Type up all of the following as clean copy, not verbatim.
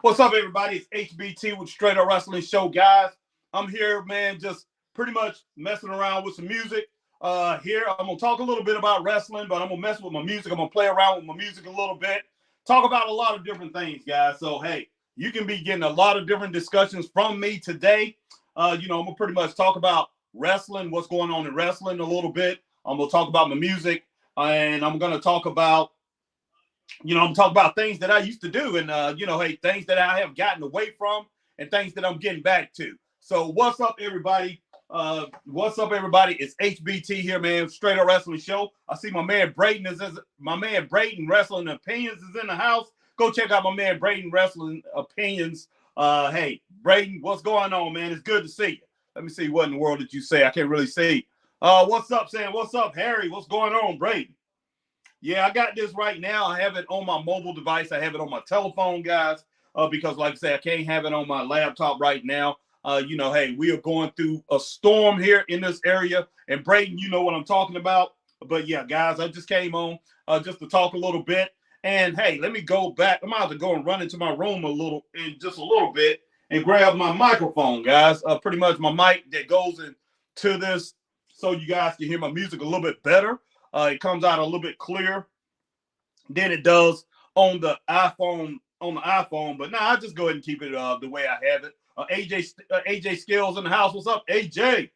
What's up, everybody? It's HBT with Straight Up Wrestling Show, guys. I'm here, man, just pretty much messing around with some music. Here, I'm gonna talk a little bit about wrestling, but I'm gonna mess with my music. I'm gonna play around with my music a little bit, talk about a lot of different things, guys. So, hey, you can be getting a lot of different discussions from me today. I'm gonna pretty much talk about wrestling, what's going on in wrestling a little bit. I'm gonna talk about my music, and I'm gonna talk about I'm talking about things that I used to do and, hey, things that I have gotten away from and things that I'm getting back to. So what's up, everybody? What's up, everybody? It's HBT here, man. Straight Up Wrestling Show. I see my man Braden Wrestling Opinions is in the house. Go check out my man Braden Wrestling Opinions. Hey, Braden, what's going on, man? It's good to see you. Let me see what in the world did you say. I can't really see. What's up, Sam? What's up, Harry? What's going on, Braden? Yeah, I got this right now. I have it on my mobile device. I have it on my telephone, guys, because, like I said, I can't have it on my laptop right now. Hey, we are going through a storm here in this area. And, Braden, you know what I'm talking about. But, yeah, guys, I just came on just to talk a little bit. And, hey, let me go back. I'm about to go and run into my room in just a little bit and grab my microphone, guys. Pretty much my mic that goes into this so you guys can hear my music a little bit better. It comes out a little bit clearer than it does on the iPhone. But now I just go ahead and keep it the way I have it. AJ Skills in the house. What's up, AJ?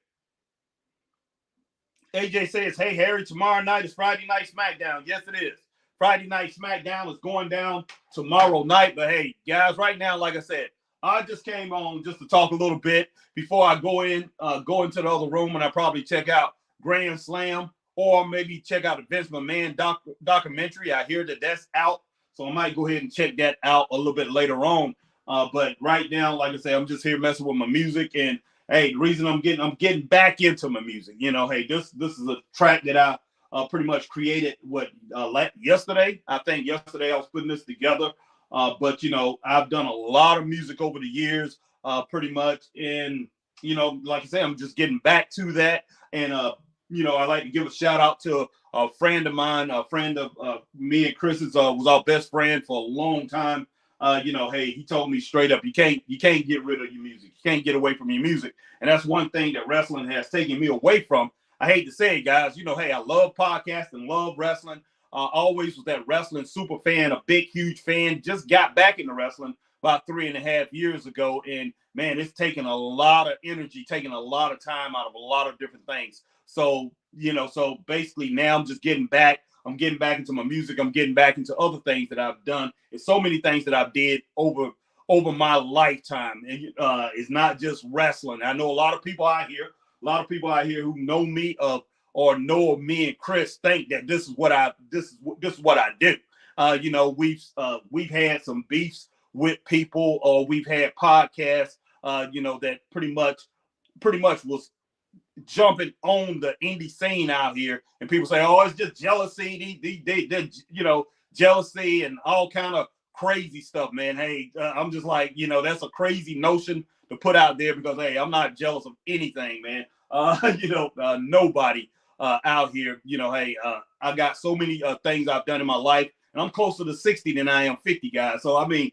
AJ says, "Hey Harry, tomorrow night is Friday Night SmackDown." Yes, it is. Friday Night SmackDown is going down tomorrow night. But hey, guys, right now, like I said, I just came on just to talk a little bit before I go into the other room, and I probably check out Grand Slam. Or maybe check out the Vince McMahon documentary. I hear that that's out, so I might go ahead and check that out a little bit later on. But right now, like I say, I'm just here messing with my music. And hey, the reason I'm getting back into my music. Hey, this is a track that I pretty much created yesterday. I think yesterday I was putting this together. But I've done a lot of music over the years, pretty much. And like I say, I'm just getting back to that. And I'd like to give a shout out to a friend of mine, a friend of me and Chris's, was our best friend for a long time. Hey, he told me straight up, you can't get rid of your music. You can't get away from your music. And that's one thing that wrestling has taken me away from. I hate to say it, guys. Hey, I love podcasting, love wrestling. Always was that wrestling super fan, a big, huge fan. Just got back into wrestling about 3.5 years ago. And man, it's taken a lot of energy, taking a lot of time out of a lot of different things. So, so basically now I'm just getting back. I'm getting back into my music. I'm getting back into other things that I've done. It's so many things that I've did over my lifetime. And it's not just wrestling. I know a lot of people out here who know me or know of me and Chris think that this is what I do. We've had some beefs with people, or we've had podcasts, that pretty much was jumping on the indie scene out here, and people say, "Oh, it's just jealousy." They jealousy and all kind of crazy stuff, man. Hey, I'm just like, that's a crazy notion to put out there, because hey, I'm not jealous of anything, man. Nobody out here. Hey, I got so many things I've done in my life, and I'm closer to 60 than I am 50, guys. So I mean,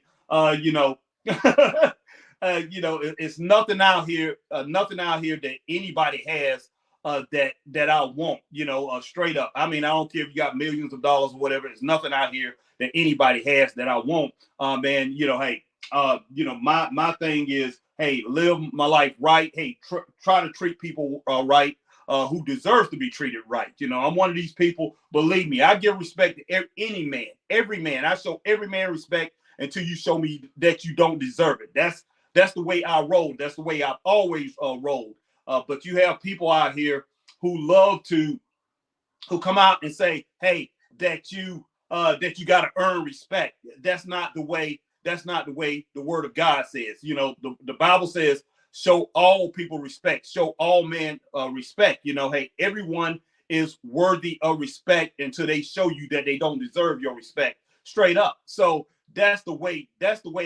it's nothing out here that anybody has that I want, straight up. I mean, I don't care if you got millions of dollars or whatever. There's nothing out here that anybody has that I want. Man, hey, my thing is, hey, live my life right. Hey, try to treat people right, who deserves to be treated right. I'm one of these people. Believe me, I give respect to every man. I show every man respect until you show me that you don't deserve it. That's the way I roll. That's the way I've always rolled. But you have people out here who come out and say, hey, that you got to earn respect. That's not the way the word of God says. The Bible says, show all people respect, show all men respect. Hey, everyone is worthy of respect until they show you that they don't deserve your respect, straight up. So that's the way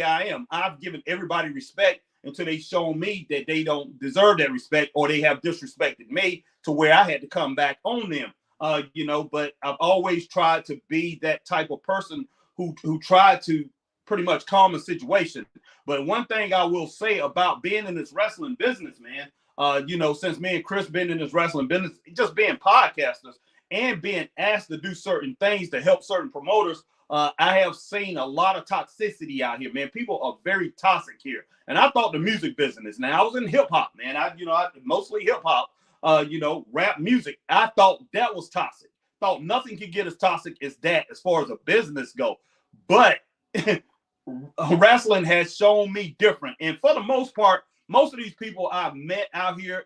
I am. I've given everybody respect until they show me that they don't deserve that respect, or they have disrespected me to where I had to come back on them. But I've always tried to be that type of person who tried to pretty much calm a situation. But one thing I will say about being in this wrestling business, man, since me and Chris been in this wrestling business, just being podcasters and being asked to do certain things to help certain promoters, I have seen a lot of toxicity out here, man. People are very toxic here. And I thought the music business, now I was in hip hop, man. I mostly hip hop, rap music. I thought that was toxic. Thought nothing could get as toxic as that as far as a business go. But wrestling has shown me different. And for the most part, most of these people I've met out here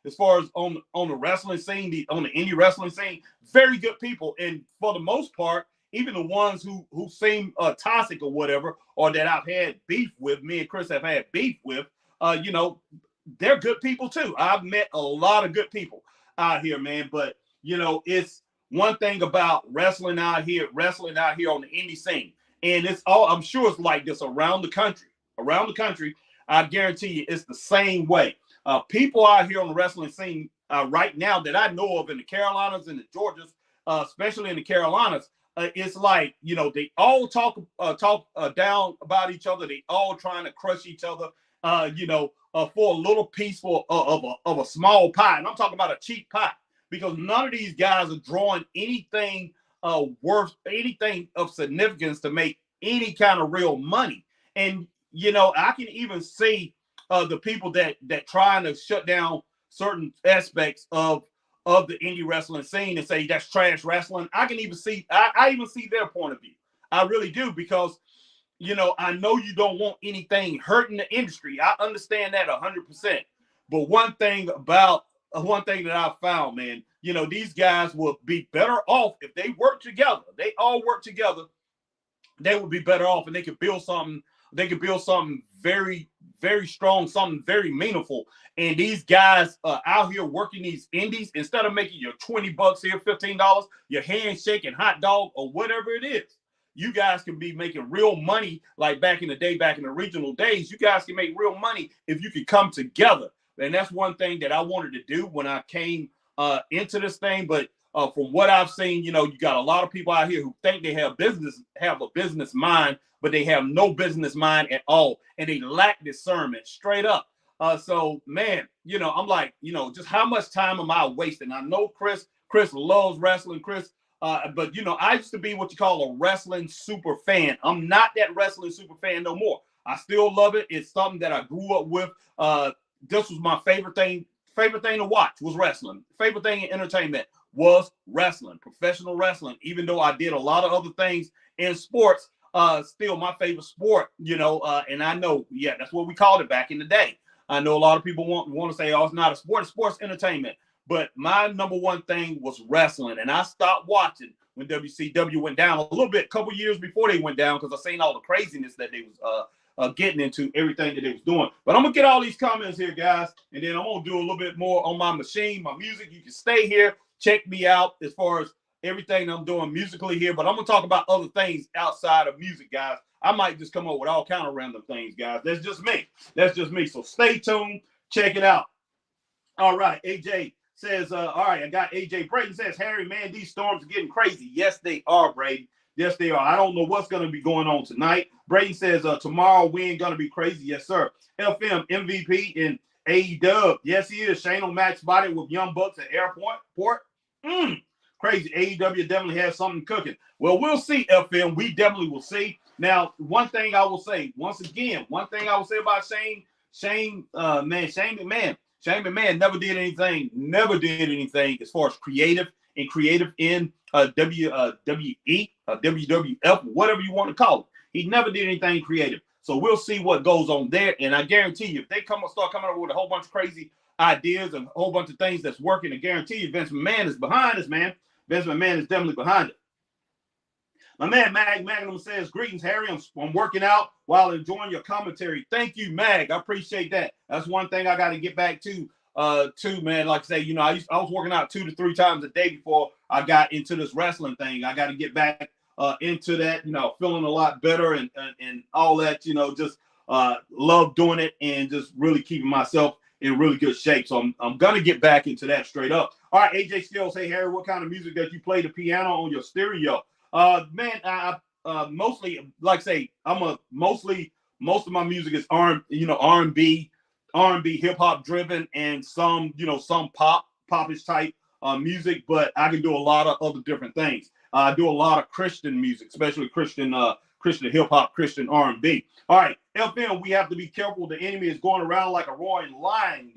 as far as on the wrestling scene, on the indie wrestling scene, very good people. And for the most part, even the ones who seem toxic or whatever, or that I've had beef with, me and Chris have had beef with, they're good people too. I've met a lot of good people out here, man. But it's one thing about wrestling out here on the indie scene. And I'm sure it's like this around the country. Around the country, I guarantee you it's the same way. People out here on the wrestling scene right now that I know of in the Carolinas and the Georgias, especially in the Carolinas, it's like, they all talk down about each other. They all trying to crush each other, for a little piece of a small pie. And I'm talking about a cheap pie, because none of these guys are drawing anything worth anything of significance to make any kind of real money. And, I can even see the people that trying to shut down certain aspects of the indie wrestling scene and say that's trash wrestling. I can even see, I even see their point of view. I really do, because, I know you don't want anything hurting the industry. I understand that 100%. But one thing that I found, man, these guys will be better off if they work together. They all work together. They would be better off, and they could build something. They could build something very, very strong, something very meaningful. And these guys out here working these indies, instead of making your $20 here, $15, your handshake hot dog, or whatever it is, you guys can be making real money. Like back in the day, back in the regional days, you guys can make real money if you could come together. And that's one thing that I wanted to do when I came into this thing. But from what I've seen, you got a lot of people out here who think they have a business mind, but they have no business mind at all. And they lack discernment straight up. So, man, I'm like, just how much time am I wasting? I know Chris loves wrestling, Chris. But, I used to be what you call a wrestling super fan. I'm not that wrestling super fan no more. I still love it. It's something that I grew up with. This was my favorite thing to watch was wrestling. Favorite thing in entertainment was wrestling, professional wrestling. Even though I did a lot of other things in sports, still my favorite sport, and I know, that's what we called it back in the day. I know a lot of people want to say, oh, it's not a sport, it's sports entertainment. But my number one thing was wrestling. And I stopped watching when WCW went down a little bit, a couple years before they went down, because I seen all the craziness that they was getting into, everything that they was doing. But I'm going to get all these comments here, guys, and then I'm going to do a little bit more on my machine, my music. You can stay here, check me out as far as everything I'm doing musically here. But I'm going to talk about other things outside of music, guys. I might just come up with all kind of random things, guys. That's just me. So stay tuned. Check it out. All right. AJ says, all right, I got AJ. Brayden says, Harry, man, these storms are getting crazy. Yes, they are, Brayden. Yes, they are. I don't know what's going to be going on tonight. Brayden says, tomorrow we ain't going to be crazy. Yes, sir. FM MVP in AEW. Yes, he is. Shane O'Mac spotted with Young Bucks at airport. Crazy. AEW definitely has something cooking. Well, we'll see, FM. We definitely will see. Now, one thing I will say, once again, about Shane McMahon. Shane McMahon never did anything as far as creative in WWE, WWF, whatever you want to call it. He never did anything creative. So we'll see what goes on there. And I guarantee you, if they start coming up with a whole bunch of crazy ideas and a whole bunch of things that's working, I guarantee you Vince McMahon is behind this, man. Vince McMahon is definitely behind it. My man Mag Magnum says, greetings, Harry. I'm working out while enjoying your commentary. Thank you, Mag. I appreciate that. That's one thing I got to get back to, man. Like I say, I was working out 2 to 3 times a day before I got into this wrestling thing. I got to get back into that, feeling a lot better and all that, just love doing it and just really keeping myself in really good shape. So I'm going to get back into that straight up. All right, AJ Skills, hey, Harry, what kind of music does you play the piano on your stereo? Man, I mostly, like I say, I'm a mostly most of my music is R&B, hip hop driven, and some some popish type music. But I can do a lot of other different things. I do a lot of Christian music, especially Christian hip hop, Christian R&B. All right, FM, we have to be careful. The enemy is going around like a roaring lion.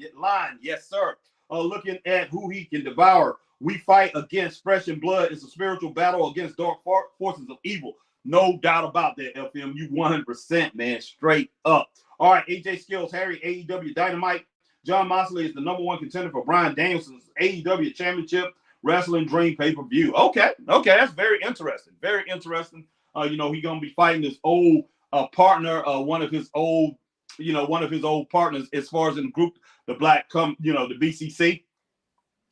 Yes, sir. Looking at who he can devour. We fight against flesh and blood. It's a spiritual battle against dark forces of evil. No doubt about that, FM. You 100%, man. Straight up. All right, AJ Skills, Harry, AEW Dynamite. Jon Moxley is the #1 contender for Bryan Danielson's AEW Championship Wrestling Dream pay-per-view. Okay, that's very interesting. Very interesting. He's gonna be fighting his old partner, one of his old partners as far as in the group, the the BCC.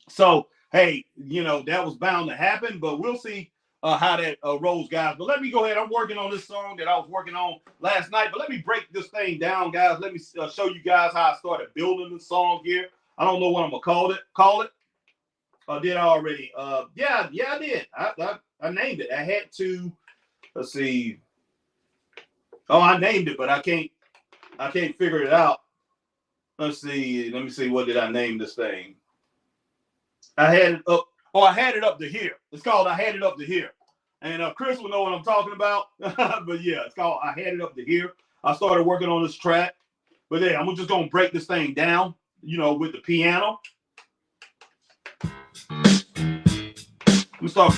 So hey, that was bound to happen, but we'll see how that rolls, guys. But let me go ahead. I'm working on this song that I was working on last night, but let me break this thing down, guys. Let me show you guys how I started building the song here. I don't know what I'm gonna call it. Did I already? Yeah, I did. I named it. I had to. Let's see. Oh, I named it, but I can't figure it out. Let's see. Let me see. What did I name this thing? I had it up. Oh, I had it up to here. It's called I Had It Up to Here. And Chris will know what I'm talking about. But yeah, it's called I Had It Up to Here. I started working on this track. But yeah, I'm just going to break this thing down, with the piano. We start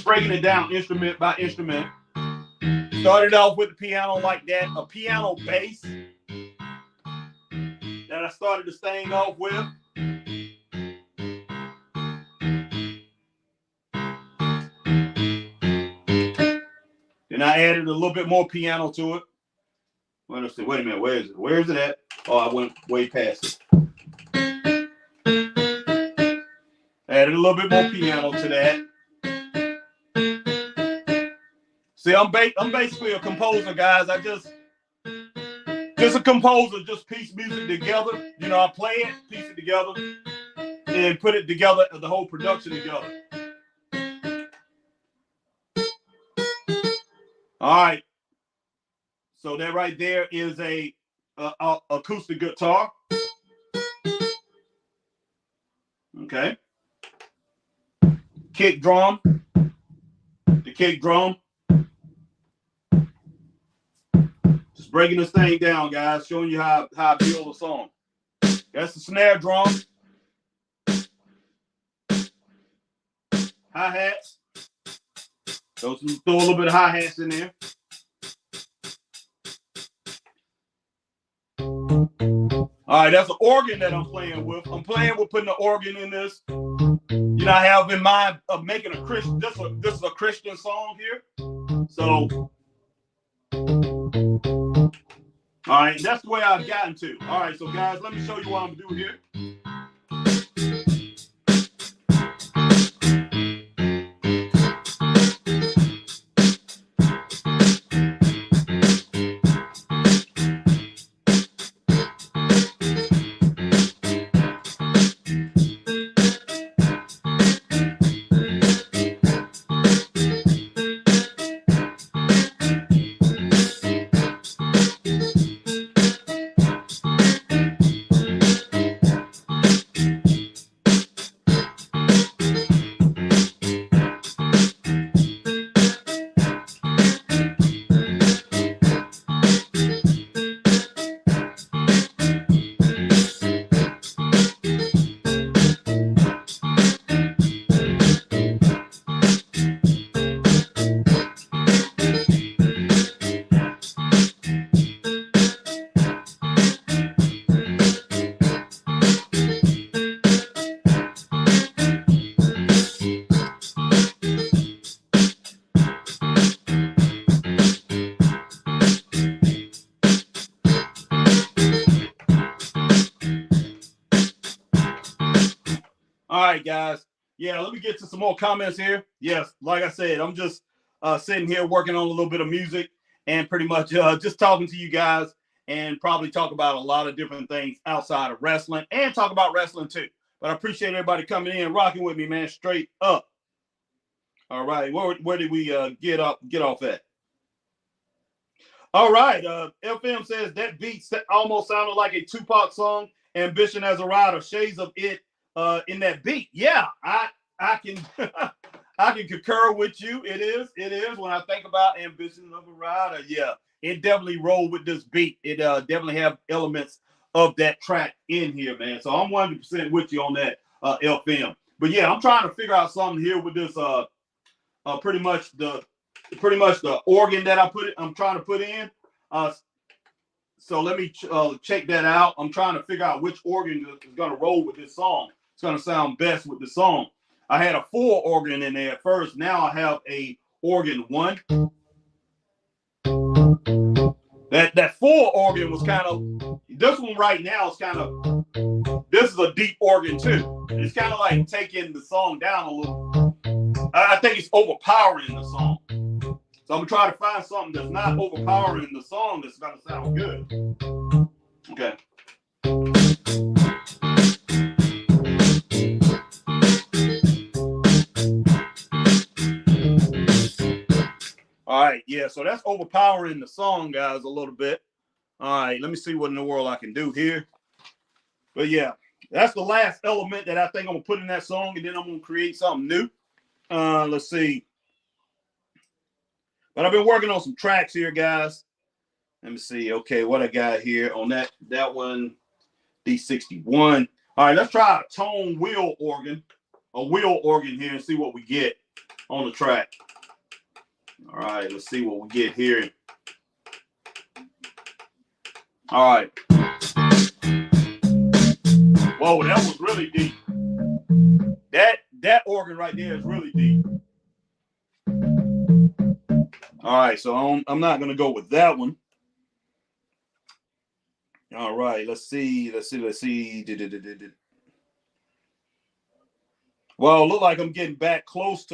breaking it down instrument by instrument. Started off with the piano like that, a piano bass that I started this thing off with. Then I added a little bit more piano to it. Let's see. Wait a minute. Where is it? Where is it at? Oh, I went way past it. Added a little bit more piano to that. See, I'm basically a composer, guys. I just a composer, just piece music together. I play it, piece it together, and put it together, the whole production together. All right. So that right there is a acoustic guitar. Okay. Kick drum. The kick drum. Just breaking this thing down, guys. Showing you how I build a song. That's the snare drum. Hi-hats. Throw a little bit of hi-hats in there. All right, that's an organ that I'm playing with. I'm playing with putting the organ in this. I have in mind of making a Christian. This is a Christian song here. So, all right, that's the way I've gotten to. All right, so guys, let me show you what I'm doing here. All right, guys. Yeah, let me get to some more comments here. Yes, like I said, I'm just sitting here working on a little bit of music and pretty much just talking to you guys and probably talk about a lot of different things outside of wrestling and talk about wrestling too. But I appreciate everybody coming in, rocking with me, man, straight up. All right, where did we get off at? All right. FM says that beat almost sounded like a Tupac song. Ambition as a rider, shades of it in that beat. Yeah, I can I can concur with you. It is. It is. When I think about Ambition of a rider, yeah, it definitely rolled with this beat. It definitely have elements of that track in here, man. So I'm 100% with you on that, FM. But yeah, I'm trying to figure out something here with this pretty much the organ that I'm trying to put in. So let me check that out. I'm trying to figure out which organ is going to roll with this song. It's going to sound best with the song. I had a full organ in there at first. Now I have a organ one. That full organ was kind of, this one right now is kind of, this is a deep organ too. It's kind of like taking the song down a little. I think it's overpowering the song. So I'm gonna try to find something that's not overpowering the song that's gonna sound good. Okay. All right, yeah, so that's overpowering the song, guys, a little bit. All right, let me see what in the world I can do here. But yeah, that's the last element that I think I'm gonna put in that song, and then I'm gonna create something new. Let's see. But I've been working on some tracks here, guys. Let me see. Okay, what I got here on that one, D61. All right, let's try a tone wheel organ here and see what we get on the track. All right, let's see what we get here. All right. Whoa, that was really deep. That organ right there is really deep. All right, so I'm not gonna go with that one. All right, let's see. Well, it look like I'm getting close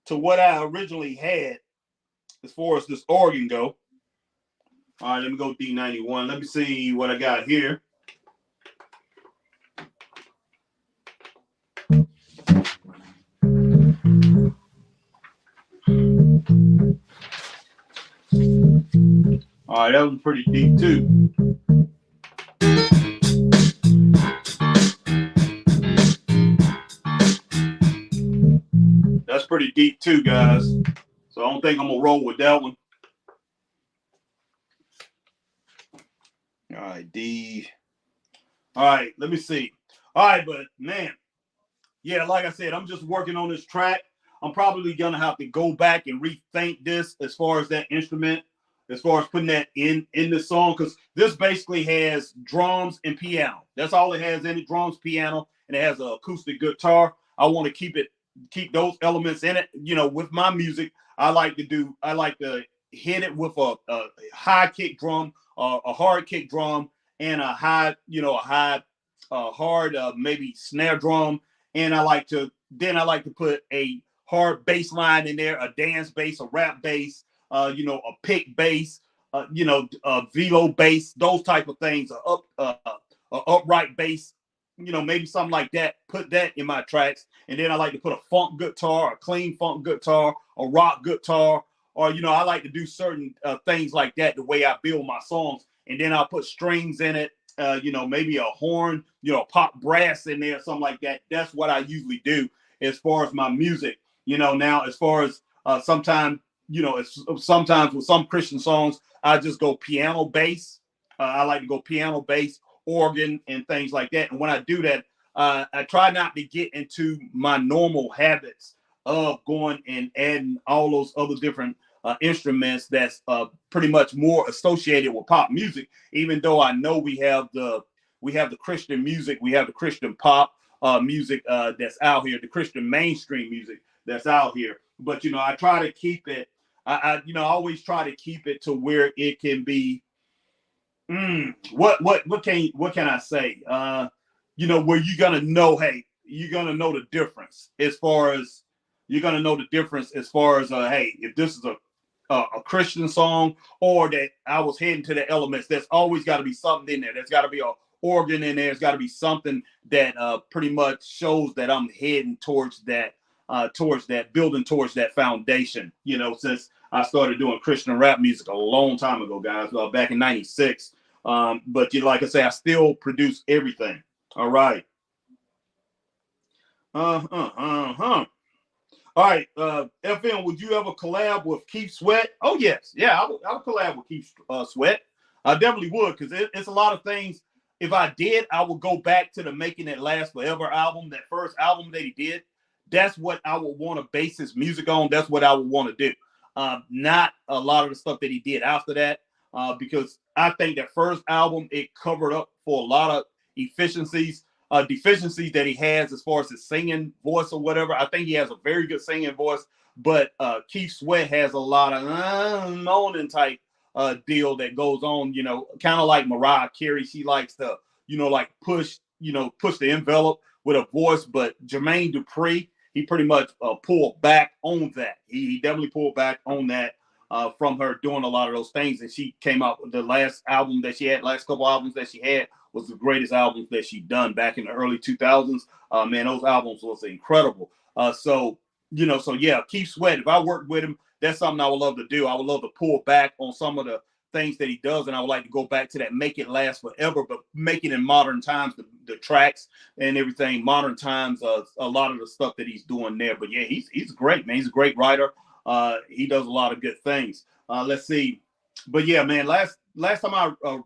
to what I originally had as far as this organ go. All right, let me go D91. Let me see what I got here. All right, that was pretty deep too. That's pretty deep too, guys. So I don't think I'm gonna roll with that one. All right, D. All right, let me see. All right, but man, yeah, like I said, I'm just working on this track. I'm probably gonna have to go back and rethink this as far as that instrument, as far as putting that in the song, because this basically has drums and piano. That's all it has in it: drums, piano, and it has an acoustic guitar. I want to keep those elements in it. You know, with my music, I like to hit it with a high kick drum, a hard kick drum, and a hard maybe snare drum. And I like to put a hard bass line in there, a dance bass, a rap bass, a pick bass, a velo bass, those type of things, a upright bass, maybe something like that. Put that in my tracks. And then I like to put a funk guitar, a clean funk guitar, a rock guitar, or, I like to do certain things like that, the way I build my songs. And then I'll put strings in it, maybe a horn, pop brass in there, something like that. That's what I usually do as far as my music. Now as far as sometimes with some Christian songs, I just go piano bass. I like to go piano bass, organ, and things like that. And when I do that, I try not to get into my normal habits of going and adding all those other different instruments that's pretty much more associated with pop music, even though I know we have the Christian music, we have the Christian pop music that's out here, the Christian mainstream music that's out here. But I try to keep it. I always try to keep it to where it can be. What can I say? Where you're gonna know, hey, you're gonna know the difference as far as hey, if this is a Christian song or that I was heading to the elements, there's always got to be something in there. There's got to be a organ in there. There's got to be something that pretty much shows that I'm heading towards that, building towards that foundation. Since I started doing Christian rap music a long time ago, guys, back in '96. But like I say, I still produce everything. All right. All right, FM, would you ever collab with Keith Sweat? Oh, yes. Yeah, I would collab with Keith Sweat. I definitely would, because it's a lot of things. If I did, I would go back to the Making It Last Forever album, that first album that he did. That's what I would want to base his music on. That's what I would want to do. Not a lot of the stuff that he did after that, because I think that first album, it covered up for a lot of deficiencies that he has as far as his singing voice or whatever. I think he has a very good singing voice, but Keith Sweat has a lot of moaning type deal that goes on, kind of like Mariah Carey. She likes to, like push the envelope with a voice, but Jermaine Dupri, he pretty much pulled back on that. He definitely pulled back on that from her doing a lot of those things. And she came out with the last album that she had, last couple albums that she had, was the greatest albums that she done back in the early 2000s. Man, those albums was incredible. So yeah, Keith Sweat, if I worked with him, that's something I would love to do. I would love to pull back on some of the things that he does, and I would like to go back to that Make It Last Forever, but make it in modern times, the tracks and everything, modern times, a lot of the stuff that he's doing there. But yeah, he's great, man. He's a great writer. He does a lot of good things. Let's see. But yeah, man, last time I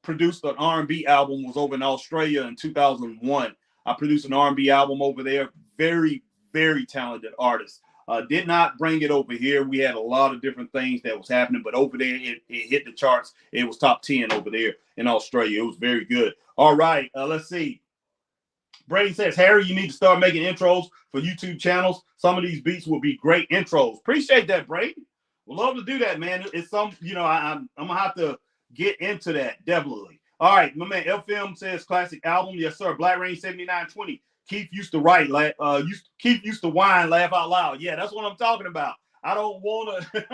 produced an R&B album was over in Australia in 2001. I produced an R&B album over there. Very, very talented artist. Did not bring it over here. We had a lot of different things that was happening, but over there, it hit the charts. It was top 10 over there in Australia. It was very good. All right, let's see. Brady says, Harry, you need to start making intros for YouTube channels. Some of these beats will be great intros. Appreciate that, Brady. We'd love to do that, man. It's some, I'm going to have to get into that, definitely. All right, my man FM says classic album. Yes, sir. Black Rain 7920. Keith used to write, Keith used to whine, laugh out loud. Yeah, that's what I'm talking about. I don't want to,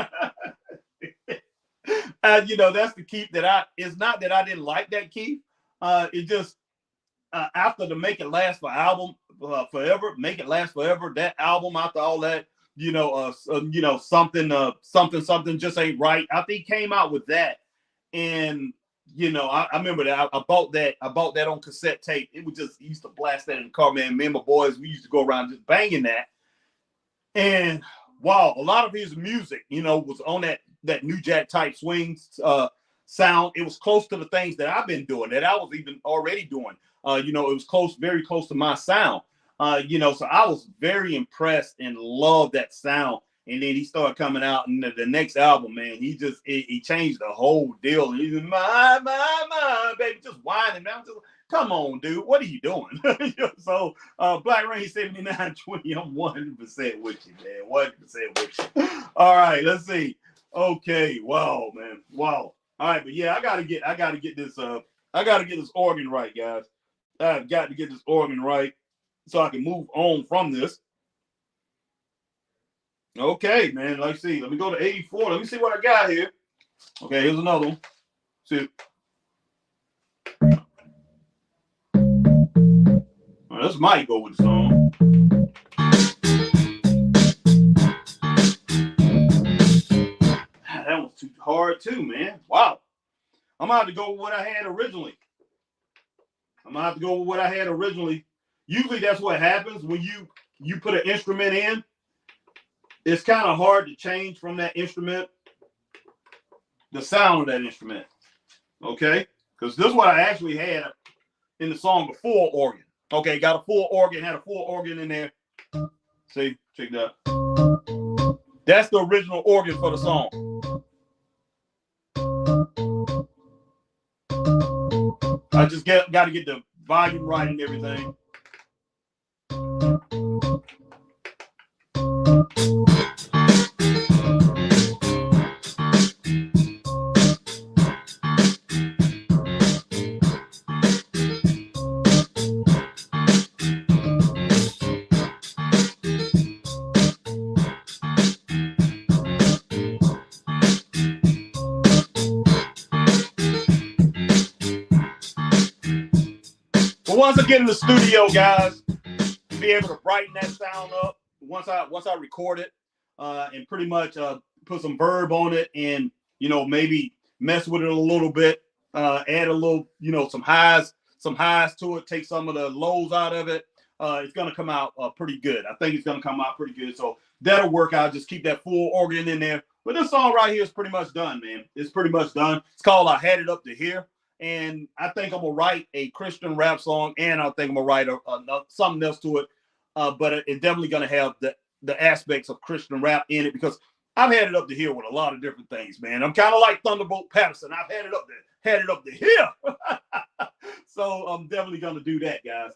that's the Keith that it's not that I didn't like that Keith. It just, after the Make It Last Forever, Make It Last Forever, that album, after all that, something just ain't right. I think he came out with that. And I remember that I bought that on cassette tape. It was just, he used to blast that in the car, man. Me and my boys, we used to go around just banging that. And wow, a lot of his music, was on that New Jack type swing sound. It was close to the things that I've been doing, that I was even already doing. It was very close to my sound. So I was very impressed and loved that sound. And then he started coming out, and the next album, man, he changed the whole deal. And he's my, baby, just whining. Man, come on, dude, what are you doing? So, Black Rain 7920, I'm 100% with you, man, 100% with you. All right, let's see. Okay, wow, man, wow. All right, but yeah, I gotta get this organ right, guys. I've got to get this organ right so I can move on from this. Okay, man. Let's see. Let me go to 84. Let me see what I got here. Okay, here's another one. See. All right, this might go with the song. That was too hard too, man. Wow. I'm gonna have to go with what I had originally. Usually that's what happens when you put an instrument in. It's kind of hard to change from that instrument, the sound of that instrument, okay? Because this is what I actually had in the song before organ. Okay, got a full organ, had a full organ in there. See, check that. That's the original organ for the song. I just got to get the volume right and everything. Once I get in the studio, guys, to be able to brighten that sound up, once I record it, and pretty much put some verb on it, and maybe mess with it a little bit, add a little, some highs to it, take some of the lows out of it. It's gonna come out pretty good. I think it's gonna come out pretty good. So that'll work out. Just keep that full organ in there. But this song right here is pretty much done, man. It's pretty much done. It's called "I Had It Up to Here," and I think I'm gonna write a Christian rap song, and I think I'm gonna write something else to it. But it's definitely gonna have the aspects of Christian rap in it, because I've had it up to here with a lot of different things, man. I'm kind of like Thunderbolt Patterson. I've had it up to here. So I'm definitely gonna do that, guys.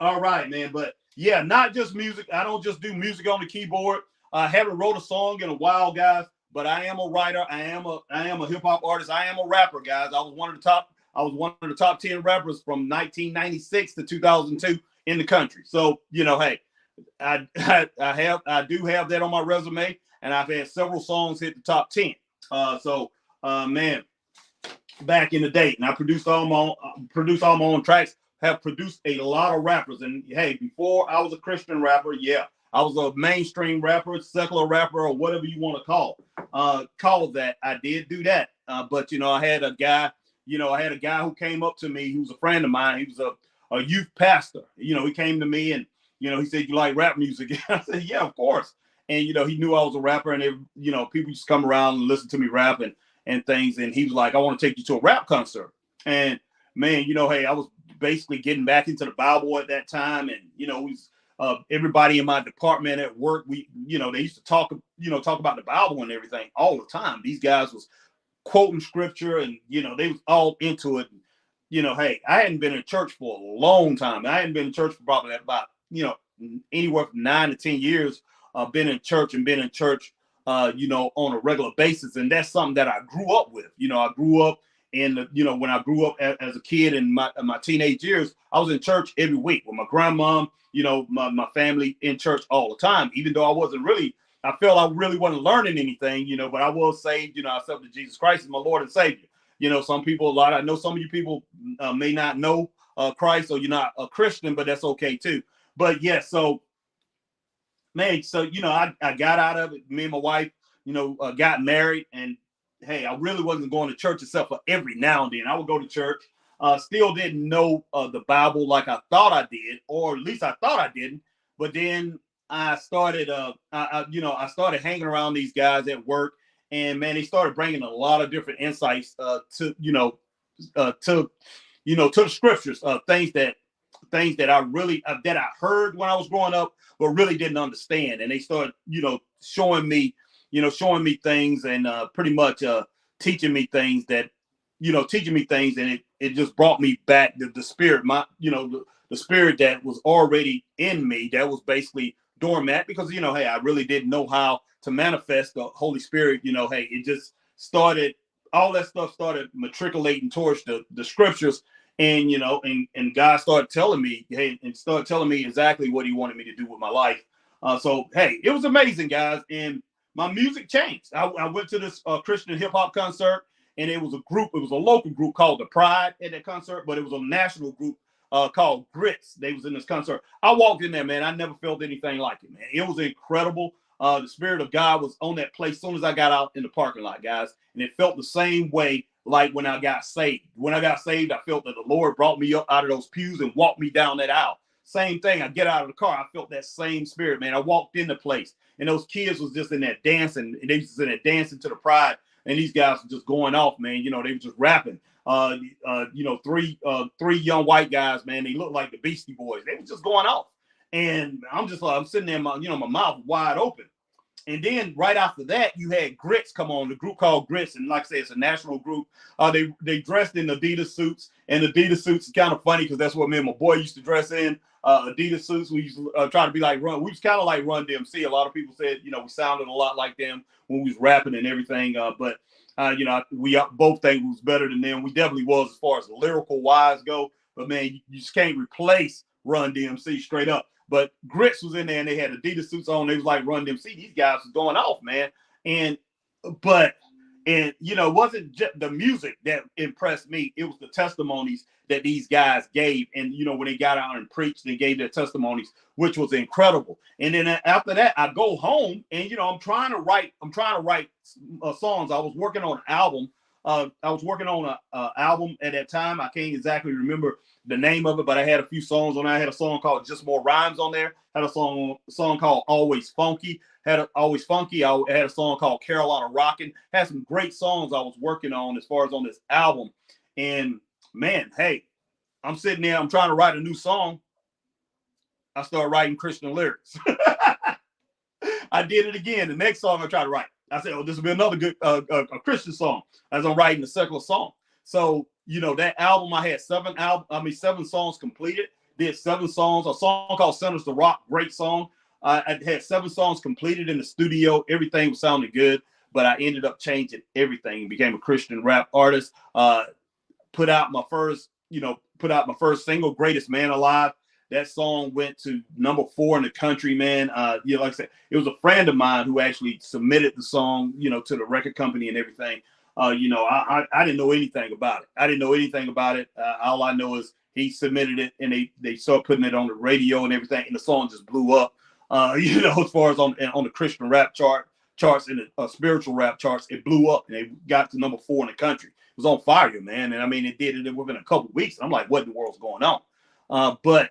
All right, man. But yeah, not just music. I don't just do music on the keyboard. I haven't wrote a song in a while, guys. But I am a writer. I am a hip hop artist. I am a rapper, guys. I was one of the top 10 rappers from 1996 to 2002 in the country. So hey, I do have that on my resume, and I've had several songs hit the top 10. Man, back in the day, and I produced all my own tracks. Have produced a lot of rappers, and hey, before I was a Christian rapper, yeah, I was a mainstream rapper, secular rapper, or whatever you want to call that. I did do that, but I had a guy who came up to me, who was a friend of mine. He was a youth pastor. He came to me and he said, "You like rap music?" I said, "Yeah, of course." And he knew I was a rapper, and people used to come around and listen to me rap and things. And he was like, "I want to take you to a rap concert." And man, hey, I was basically getting back into the Bible at that time, and everybody in my department at work, they used to talk about the Bible and everything all the time. These guys was quoting scripture, and they was all into it. Hey, I hadn't been in church for a long time. I hadn't been in church for probably about anywhere from 9 to 10 years. Been in church on a regular basis, and that's something that I grew up with. I grew up. And when I grew up as a kid in my teenage years, I was in church every week with my grandmom, my family in church all the time, even though I felt I really wasn't learning anything, but I was saved. I accepted Jesus Christ as my Lord and Savior. I know some of you people may not know Christ, or you're not a Christian, but that's okay too. But yeah, so man, I got out of it. Me and my wife, got married, and hey, I really wasn't going to church except for every now and then. I would go to church. Still didn't know the Bible like I thought I did, or at least I thought I didn't. But then I started, I started hanging around these guys at work, and man, they started bringing a lot of different insights to the scriptures, things that I heard when I was growing up, but really didn't understand. And they started, showing me things, and pretty much teaching me things, and it just brought me back the spirit, the spirit that was already in me, that was basically dormant, because hey, I really didn't know how to manifest the Holy Spirit. Hey, it just started, all that stuff started matriculating towards the scriptures, and and God started telling me, exactly what he wanted me to do with my life. So hey, it was amazing, guys. And my music changed. I went to this Christian hip hop concert, and it was a local group called The Pride at that concert, but it was a national group called Grits. They was in this concert. I walked in there, man. I never felt anything like it, man. It was incredible. The Spirit of God was on that place as soon as I got out in the parking lot, guys. And it felt the same way like when I got saved. When I got saved, I felt that the Lord brought me up out of those pews and walked me down that aisle. Same thing. I get out of the car, I felt that same spirit, man. I walked in the place, and those kids was just in there dancing, and they was in there dancing to the Pride, and these guys were just going off, man. They were just rapping. Three young white guys, man. They looked like the Beastie Boys. They were just going off, and I'm sitting there, my mouth wide open. And then right after that, you had Grits come on, the group called Grits. And like I said, it's a national group. They dressed in Adidas suits, and Adidas suits is kind of funny because that's what me and my boy used to dress in. Adidas suits. We used to try to be like Run. We was kind of like Run DMC. A lot of people said, we sounded a lot like them when we was rapping and everything. But we both think we was better than them. We definitely was as far as lyrical wise go. But man, you just can't replace Run DMC straight up. But Grits was in there, and they had Adidas suits on. They was like Run DMC. These guys was going off, man. But And, you know, it wasn't just the music that impressed me. It was the testimonies that these guys gave. And, you know, when they got out and preached and gave their testimonies, which was incredible. And then after that, I go home and, you know, I'm trying to write songs. I was working on an album. I was working on an album at that time. I can't exactly remember the name of it, but I had a few songs on there. I had a song called Just More Rhymes on there. Had a song called Always Funky. I had a song called Carolina Rockin'. Had some great songs I was working on as far as on this album. And man, hey, I'm sitting there, I'm trying to write a new song. I started writing Christian lyrics. I did it again. The next song I tried to write, I said, oh, this will be another good a Christian song as I'm writing a secular song. So, you know, that album, I had 7 songs completed. Did 7 songs, a song called Centers to Rock, great song. I had 7 songs completed in the studio. Everything was sounding good, but I ended up changing everything. Became a Christian rap artist. Put out my first single, Greatest Man Alive. That song went to number 4 in the country, man. You know, like I said, it was a friend of mine who actually submitted the song, you know, to the record company and everything. You know, I didn't know anything about it. All I know is he submitted it, and they started putting it on the radio and everything, and the song just blew up. You know, as far as on the Christian rap charts and the spiritual rap charts, it blew up, and they got to number 4 in the country. It was on fire, man. And I mean, it did it within a couple of weeks. I'm like, what in the world's going on? But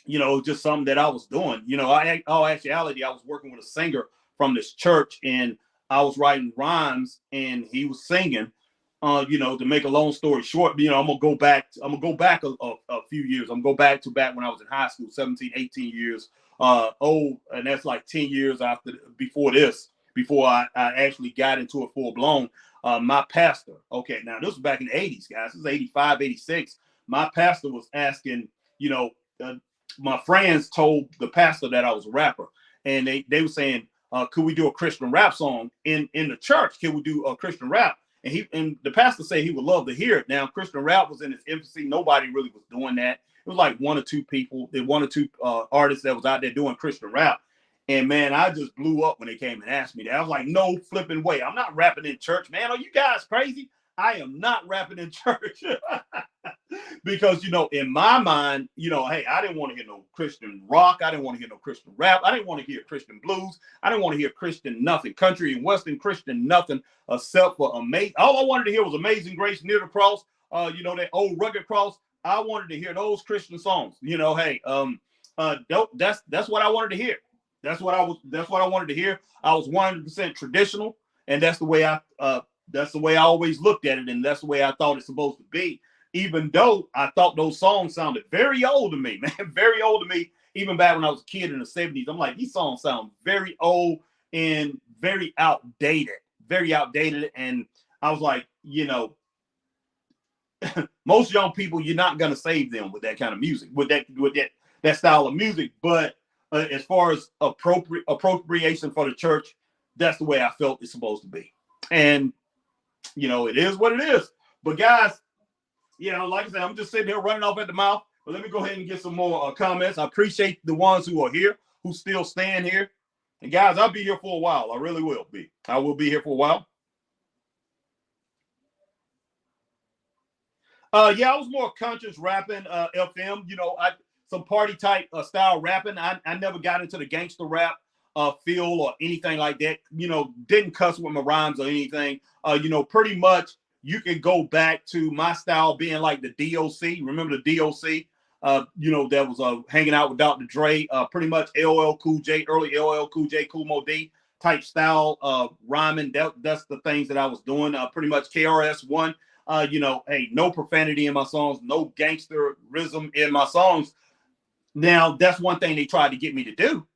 you know, just something that I was doing. You know, all actuality, I was working with a singer from this church, and I was writing rhymes, and he was singing. You know, to make a long story short, you know, I'm gonna go back a few years. I'm gonna go back when I was in high school, 17, 18 years old, and that's like 10 years before I actually got into it full blown. My pastor, okay, now this was back in the 80s, guys. This is 85, 86. My pastor was asking, you know, my friends told the pastor that I was a rapper, and they were saying, could we do a Christian rap song in the church? Can we do a Christian rap? And the pastor said he would love to hear it. Now, Christian rap was in its infancy. Nobody really was doing that. It was like 1 or 2 people, 1 or 2 artists that was out there doing Christian rap. And man, I just blew up when they came and asked me that. I was like, no flipping way. I'm not rapping in church, man. Are you guys crazy? I am not rapping in church. Because, you know, in my mind, you know, hey, I didn't want to hear no Christian rock. I didn't want to hear no Christian rap. I didn't want to hear Christian blues. I didn't want to hear Christian nothing, country and Western Christian nothing, except for amazing. All I wanted to hear was Amazing Grace, Near the Cross, you know, that old rugged cross. I wanted to hear those Christian songs. You know, hey, that's what I wanted to hear. That's what I wanted to hear. I was 100% traditional, and that's the way I always looked at it, and that's the way I thought it's supposed to be. Even though I thought those songs sounded very old to me, man, very old to me. Even back when I was a kid in the 70s, I'm like, these songs sound very old and very outdated. And I was like, you know, most young people, you're not gonna save them with that kind of music, with that style of music. But as far as appropriation for the church, that's the way I felt it's supposed to be. And you know, it is what it is. But guys, you know, like I said, I'm just sitting here running off at the mouth. But let me go ahead and get some more comments. I appreciate the ones who are here, who still stand here. And guys, I'll be here for a while. I really will be. I will be here for a while. Yeah, I was more conscious rapping, FM. You know, some party type style rapping. I never got into the gangster rap feel or anything like that. You know, didn't cuss with my rhymes or anything. You know, pretty much you can go back to my style being like the DOC. Remember the DOC? You know, that was hanging out with Dr. Dre. Pretty much LL Cool J, early LL Cool J, Kool Moe Dee type style rhyming. That's the things that I was doing. Pretty much KRS-One. You know, hey, no profanity in my songs, no gangsterism in my songs. Now, that's one thing they tried to get me to do.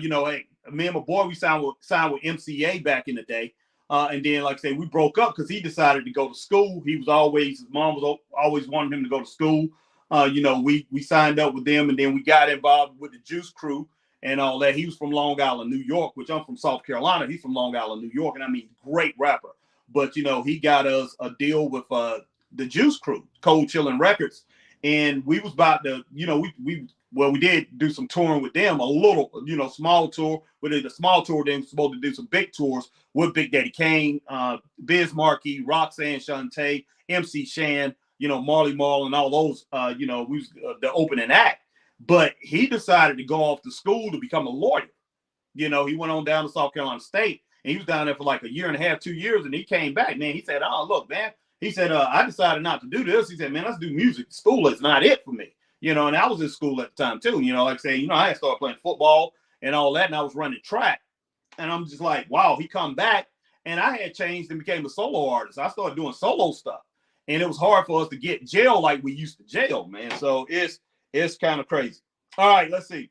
You know, hey, me and my boy, we signed with MCA back in the day. And then, like I say, we broke up because he decided to go to school. His mom was always wanting him to go to school. You know, we signed up with them, and then we got involved with the Juice Crew and all that. He was from Long Island, New York, which I'm from South Carolina. He's from Long Island, New York, and I mean, great rapper. But, you know, he got us a deal with the Juice Crew, Cold Chillin' Records. And we was about to, you know, we well, we did do some touring with them, a little, small tour. We did a small tour. Then supposed to do some big tours with Big Daddy Kane, Biz Markie, Roxanne Shante, MC Shan, Marley Marl, and all those. We was the opening act. But he decided to go off to school to become a lawyer. He went on down to South Carolina State, and he was down there for like a year and a half, 2 years, and he came back. Man, he said, "Oh, look, man." He said, "I decided not to do this." He said, "Man, let's do music. School is not it for me." And I was in school at the time too. Like I say, I had started playing football and all that, and I was running track. And I'm just like, wow, he come back, and I had changed and became a solo artist. I started doing solo stuff, and it was hard for us to get jail like we used to jail, man. So it's kind of crazy. All right, let's see.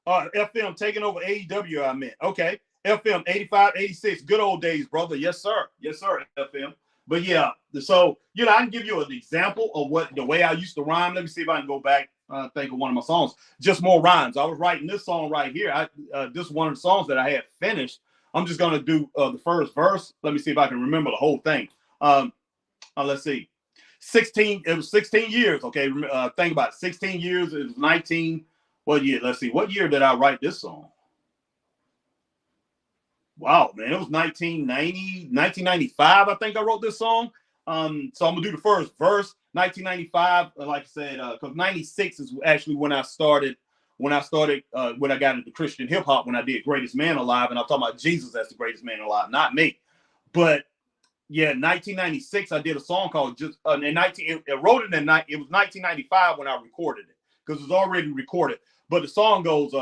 FM taking over AEW, I meant. Okay. FM 85, 86. Good old days, brother. Yes, sir. Yes, sir, FM. But yeah, so, I can give you an example of the way I used to rhyme. Let me see if I can go back, think of one of my songs. Just More Rhymes. I was writing this song right here. This is one of the songs that I had finished. I'm just going to do the first verse. Let me see if I can remember the whole thing. Let's see. It was 16 years. Okay. Think about it. 16 years. It was 19. What year? Let's see. What year did I write this song? Wow, man. It was 1995. I think I wrote this song. So I'm going to do the first verse. 1995, like I said, because 96 is actually when I started, when I got into Christian hip hop, when I did Greatest Man Alive. And I'm talking about Jesus as the greatest man alive, not me. But yeah, 1996, I did a song called Just, it wrote it it was 1995 when I recorded it, because it was already recorded. But the song goes,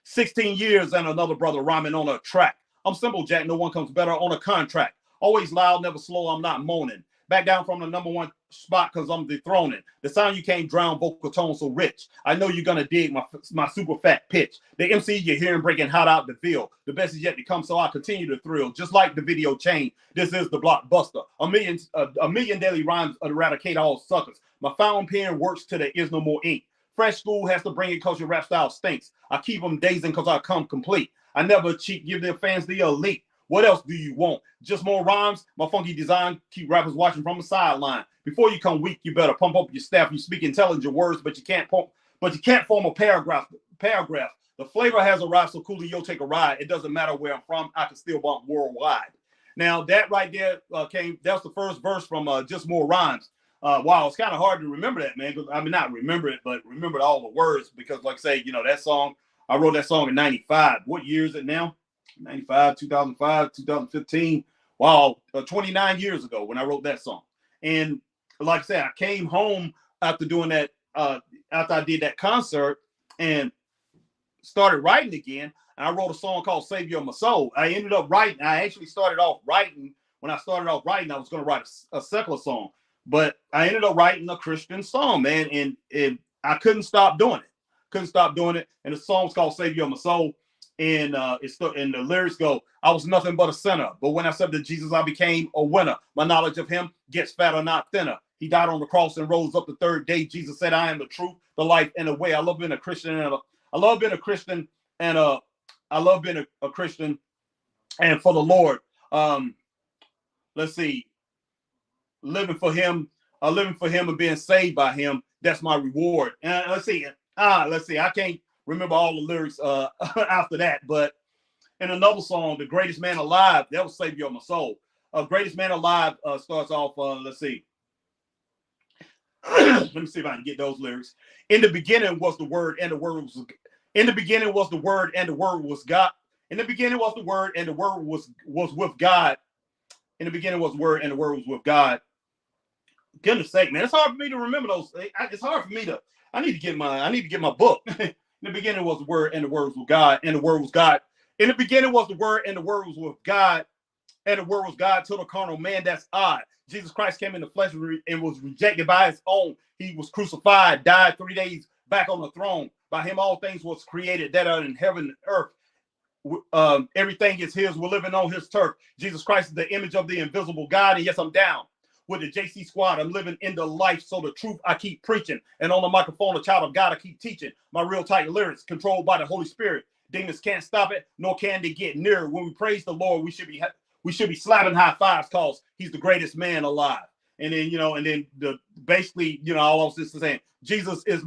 16 years and another brother rhyming on a track. I'm simple, Jack. No one comes better on a contract. Always loud, never slow. I'm not moaning. Back down from the number one spot because I'm dethroning. The sound you can't drown, vocal tone so rich. I know you're going to dig my super fat pitch. The MC you're hearing breaking hot out the field. The best is yet to come, so I continue to thrill. Just like the video chain, this is the blockbuster. A million daily rhymes eradicate all suckers. My fountain pen works till there is no more ink. Fresh school has to bring it because your rap style stinks. I keep them dazing because I come complete. I never cheat, give their fans the elite. What else do you want? Just more rhymes? My funky design keep rappers watching from the sideline. Before you come weak, you better pump up your staff. You speak intelligent words, but you can't form a paragraph. The flavor has arrived, so Coolio take a ride. It doesn't matter where I'm from, I can still bump worldwide. Now that right there that's the first verse from Just More Rhymes. Wow, it's kind of hard to remember that, man. I mean, not remember it, but remember all the words, because like I say, that song, I wrote that song in 95. What year is it now? 95, 2005, 2015. Wow, 29 years ago when I wrote that song. And like I said, I came home after doing that, after I did that concert, and started writing again. And I wrote a song called Savior of My Soul. I actually started off writing. When I started off writing, I was going to write a secular song. But I ended up writing a Christian song, man. And I couldn't stop doing it. And the song's called Savior of My Soul. And the lyrics go, I was nothing but a sinner, but when I accepted Jesus, I became a winner. My knowledge of him gets fatter, not thinner. He died on the cross and rose up the third day. Jesus said, I am the truth, the life, and the way. I love being a Christian, and for the Lord. Let's see, living for him and being saved by him. That's my reward. And let's see. I can't remember all the lyrics after that, but in another song, The Greatest Man Alive, that was Savior of My Soul. Greatest Man Alive starts off, let's see. Let me see if I can get those lyrics. In the beginning was the word, and the word was in the beginning was the word, and the word was God. In the beginning was the word, and the word was with God. In the beginning was the word, and the word was with God. Goodness sake, man, it's hard for me to remember those. It's hard for me to. I need to get my book. In the beginning was the word, and the word was with God, and the word was God. In the beginning was the word, and the word was with God, and the word was God to the carnal man. That's odd. Jesus Christ came in the flesh and was rejected by his own. He was crucified, died 3 days back on the throne. By him all things was created that are in heaven and earth. Everything is his. We're living on his turf. Jesus Christ is the image of the invisible God. And yes, I'm down with the JC squad. I'm living in the life, so the truth I keep preaching. And on the microphone, a child of God, I keep teaching. My real tight lyrics controlled by the Holy Spirit. Demons can't stop it, nor can they get near. When we praise the Lord, we should be slapping high fives, cause he's the greatest man alive. And then, and then basically, all I was just saying, Jesus is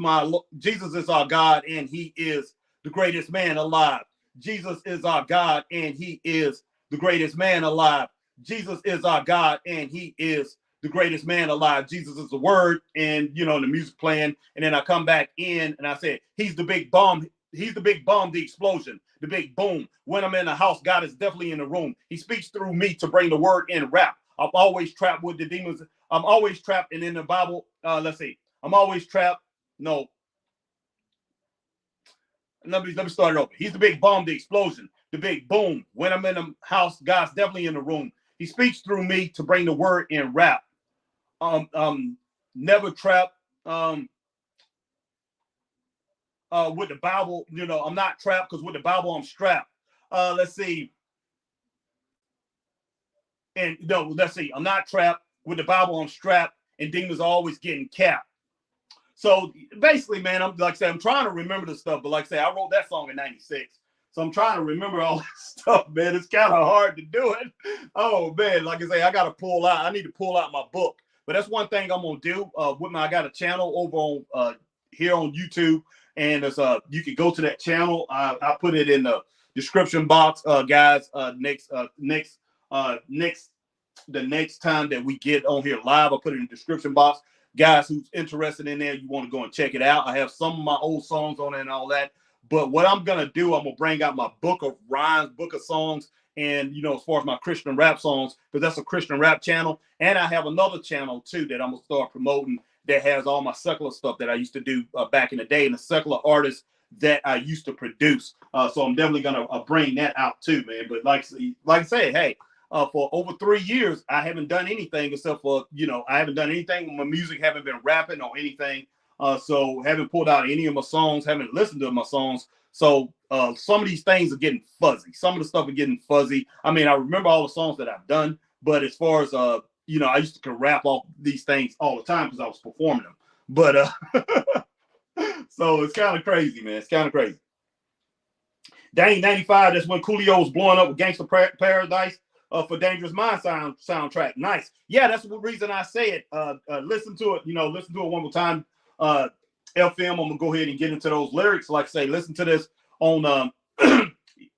our God, and he is the greatest man alive. Jesus is our God, and he is the greatest man alive. Jesus is our God, and he is the greatest man alive. Jesus is the word, and the music playing, and then I come back in and I said, he's the big bomb. He's the big bomb, the explosion, the big boom. When I'm in the house, God is definitely in the room. He speaks through me to bring the word in rap. I'm always trapped with the demons. I'm always trapped, and in the Bible, let's see. I'm always trapped. No. Let me start it over. He's the big bomb, the explosion, the big boom. When I'm in the house, God's definitely in the room. He speaks through me to bring the word in rap. Never trapped. With the Bible, I'm not trapped, because with the Bible, I'm strapped. Let's see. And no, let's see. I'm not trapped. With the Bible, I'm strapped, and demons are always getting capped. So basically, man, I'm trying to remember the stuff, but like I say, I wrote that song in '96. So I'm trying to remember all this stuff, man. It's kind of hard to do it. Oh man, like I say, I need to pull out my book. But that's one thing I'm gonna do. I got a channel over on here on YouTube, and you can go to that channel. I put it in the description box, guys. The next time that we get on here live, I'll put it in the description box. Guys who's interested in there, you want to go and check it out. I have some of my old songs on it and all that. But what I'm going to do, I'm going to bring out my book of rhymes, book of songs, and, as far as my Christian rap songs, because that's a Christian rap channel. And I have another channel, too, that I'm going to start promoting that has all my secular stuff that I used to do back in the day, and the secular artists that I used to produce. So I'm definitely going to bring that out, too, man. But like I say, hey, for over 3 years, I haven't done anything except for, I haven't done anything with my music, haven't been rapping or anything. So haven't pulled out any of my songs, haven't listened to my songs. So some of these things are getting fuzzy. Some of the stuff are getting fuzzy. I mean, I remember all the songs that I've done, but as far as, I used to rap off these things all the time because I was performing them. But so it's kind of crazy, man. It's kind of crazy. Dang, 95, that's when Coolio was blowing up with Gangsta Paradise. For Dangerous Mind soundtrack. Nice. Yeah, that's the reason I say it. Listen to it, listen to it one more time. FM, I'm gonna go ahead and get into those lyrics. Like I say, listen to this on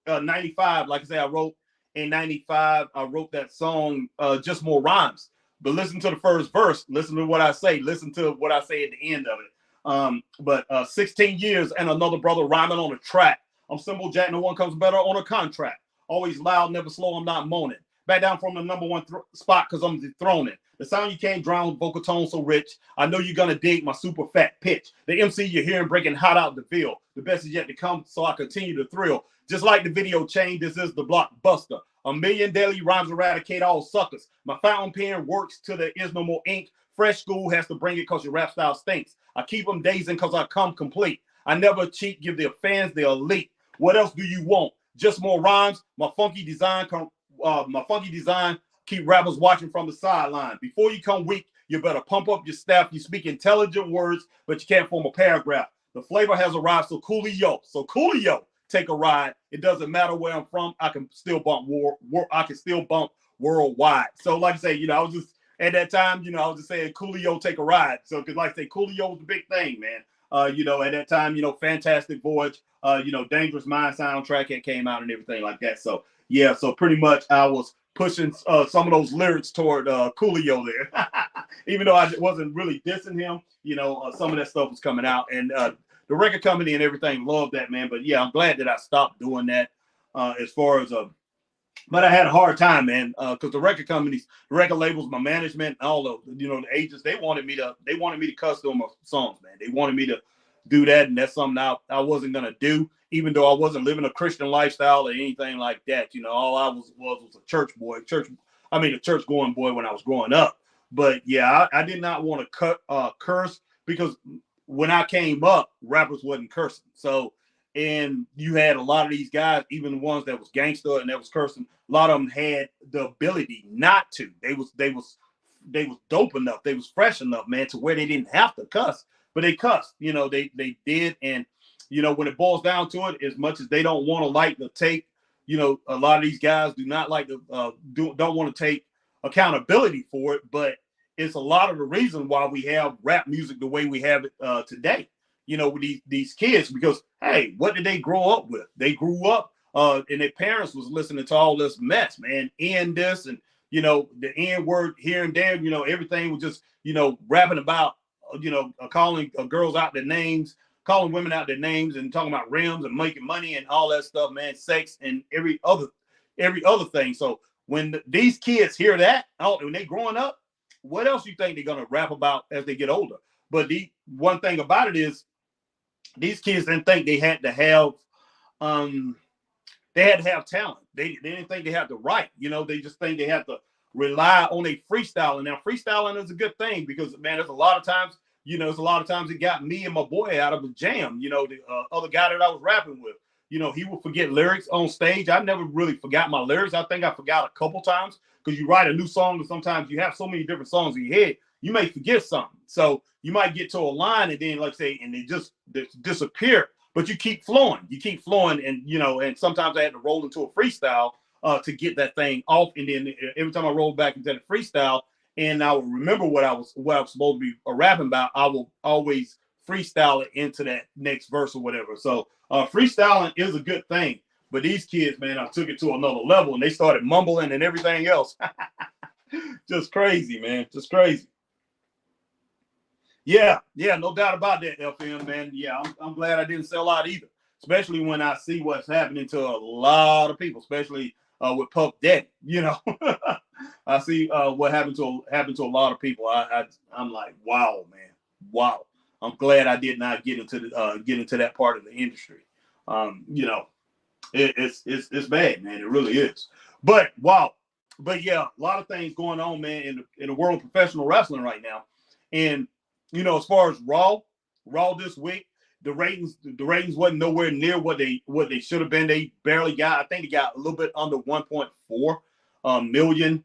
95. Like I say, I wrote in 95, I wrote that song, Just More Rhymes. But listen to the first verse, listen to what I say, listen to what I say at the end of it. But 16 years and another brother rhyming on a track. I'm Symbol Jack, no one comes better on a contract. Always loud, never slow, I'm not moaning. Back down from the number one spot because I'm dethroning. The sound you can't drown, vocal tone so rich. I know you're going to dig my super fat pitch. The MC you're hearing breaking hot out the Ville. The best is yet to come, so I continue to thrill. Just like the video chain, this is the blockbuster. A million daily rhymes eradicate all suckers. My fountain pen works till there is no more ink. Fresh school has to bring it because your rap style stinks. I keep them dazing because I come complete. I never cheat, give their fans the elite. What else do you want? Just more rhymes. My funky design keep rappers watching from the sideline. Before you come weak, you better pump up your staff. You speak intelligent words, but you can't form a paragraph. The flavor has arrived, so Coolio, take a ride. It doesn't matter where I'm from. I can still bump worldwide. So like I say, I was just at that time, I was just saying Coolio, take a ride. So because like I say, Coolio was the big thing, man. At that time, Fantastic Voyage, Dangerous Mind soundtrack that came out and everything like that. So yeah, so pretty much I was pushing some of those lyrics toward Coolio there. Even though I wasn't really dissing him, some of that stuff was coming out, and the record company and everything loved that, man. But yeah, I'm glad that I stopped doing that. As far as but I had a hard time, man, because the record companies, the record labels, my management, all of the agents, they wanted me to cuss on my songs, man. They wanted me to do that, and that's something I wasn't gonna do, even though I wasn't living a Christian lifestyle or anything like that. All I was a church boy, a church going boy when I was growing up. But yeah, I did not want to curse, because when I came up, rappers wasn't cursing. So, and you had a lot of these guys, even the ones that was gangster and that was cursing, a lot of them had the ability not to. They was dope enough, they was fresh enough, man, to where they didn't have to cuss, but they cussed. They did. And when it boils down to it, as much as they don't want to like to take, a lot of these guys do not like to don't want to take accountability for it. But it's a lot of the reason why we have rap music the way we have it today. You know, with these kids, because hey, what did they grow up with? They grew up and their parents was listening to all this mess, man, and this and you know the N word here and there. You know, everything was just rapping about calling girls out their names, calling women out their names, and talking about rims and making money and all that stuff, man, sex and every other thing. So when these kids hear that, when they growing up, what else you think they're gonna rap about as they get older? But the one thing about it is these kids didn't think they had to have talent. They didn't think they had to write. You know, they just think they have to rely on a freestyling. Now, freestyling is a good thing because man, there's a lot of times it got me and my boy out of a jam. You know, the other guy that I was rapping with, you know, he would forget lyrics on stage. I never really forgot my lyrics. I think I forgot a couple times because you write a new song and sometimes you have so many different songs in your head, you may forget something. So you might get to a line and then, like say, and it just disappear. But you keep flowing, and and sometimes I had to roll into a freestyle to get that thing off. And then every time I roll back into the freestyle, and I will remember what I was supposed to be rapping about, I will always freestyle it into that next verse or whatever. So freestyling is a good thing. But these kids, man, I took it to another level, and they started mumbling and everything else. Just crazy, man. Just crazy. Yeah, no doubt about that, FM, man. Yeah, I'm glad I didn't sell out either, especially when I see what's happening to a lot of people, especially with Puff Daddy. You know, I see what happened to a lot of people. I'm like, wow, man, wow. I'm glad I did not get into that part of the industry. It's bad, man. It really is. But wow, but yeah, a lot of things going on, man, in the world of professional wrestling right now, and as far as Raw this week, the ratings wasn't nowhere near what they should have been. They barely got, I think they got a little bit under 1.4 million.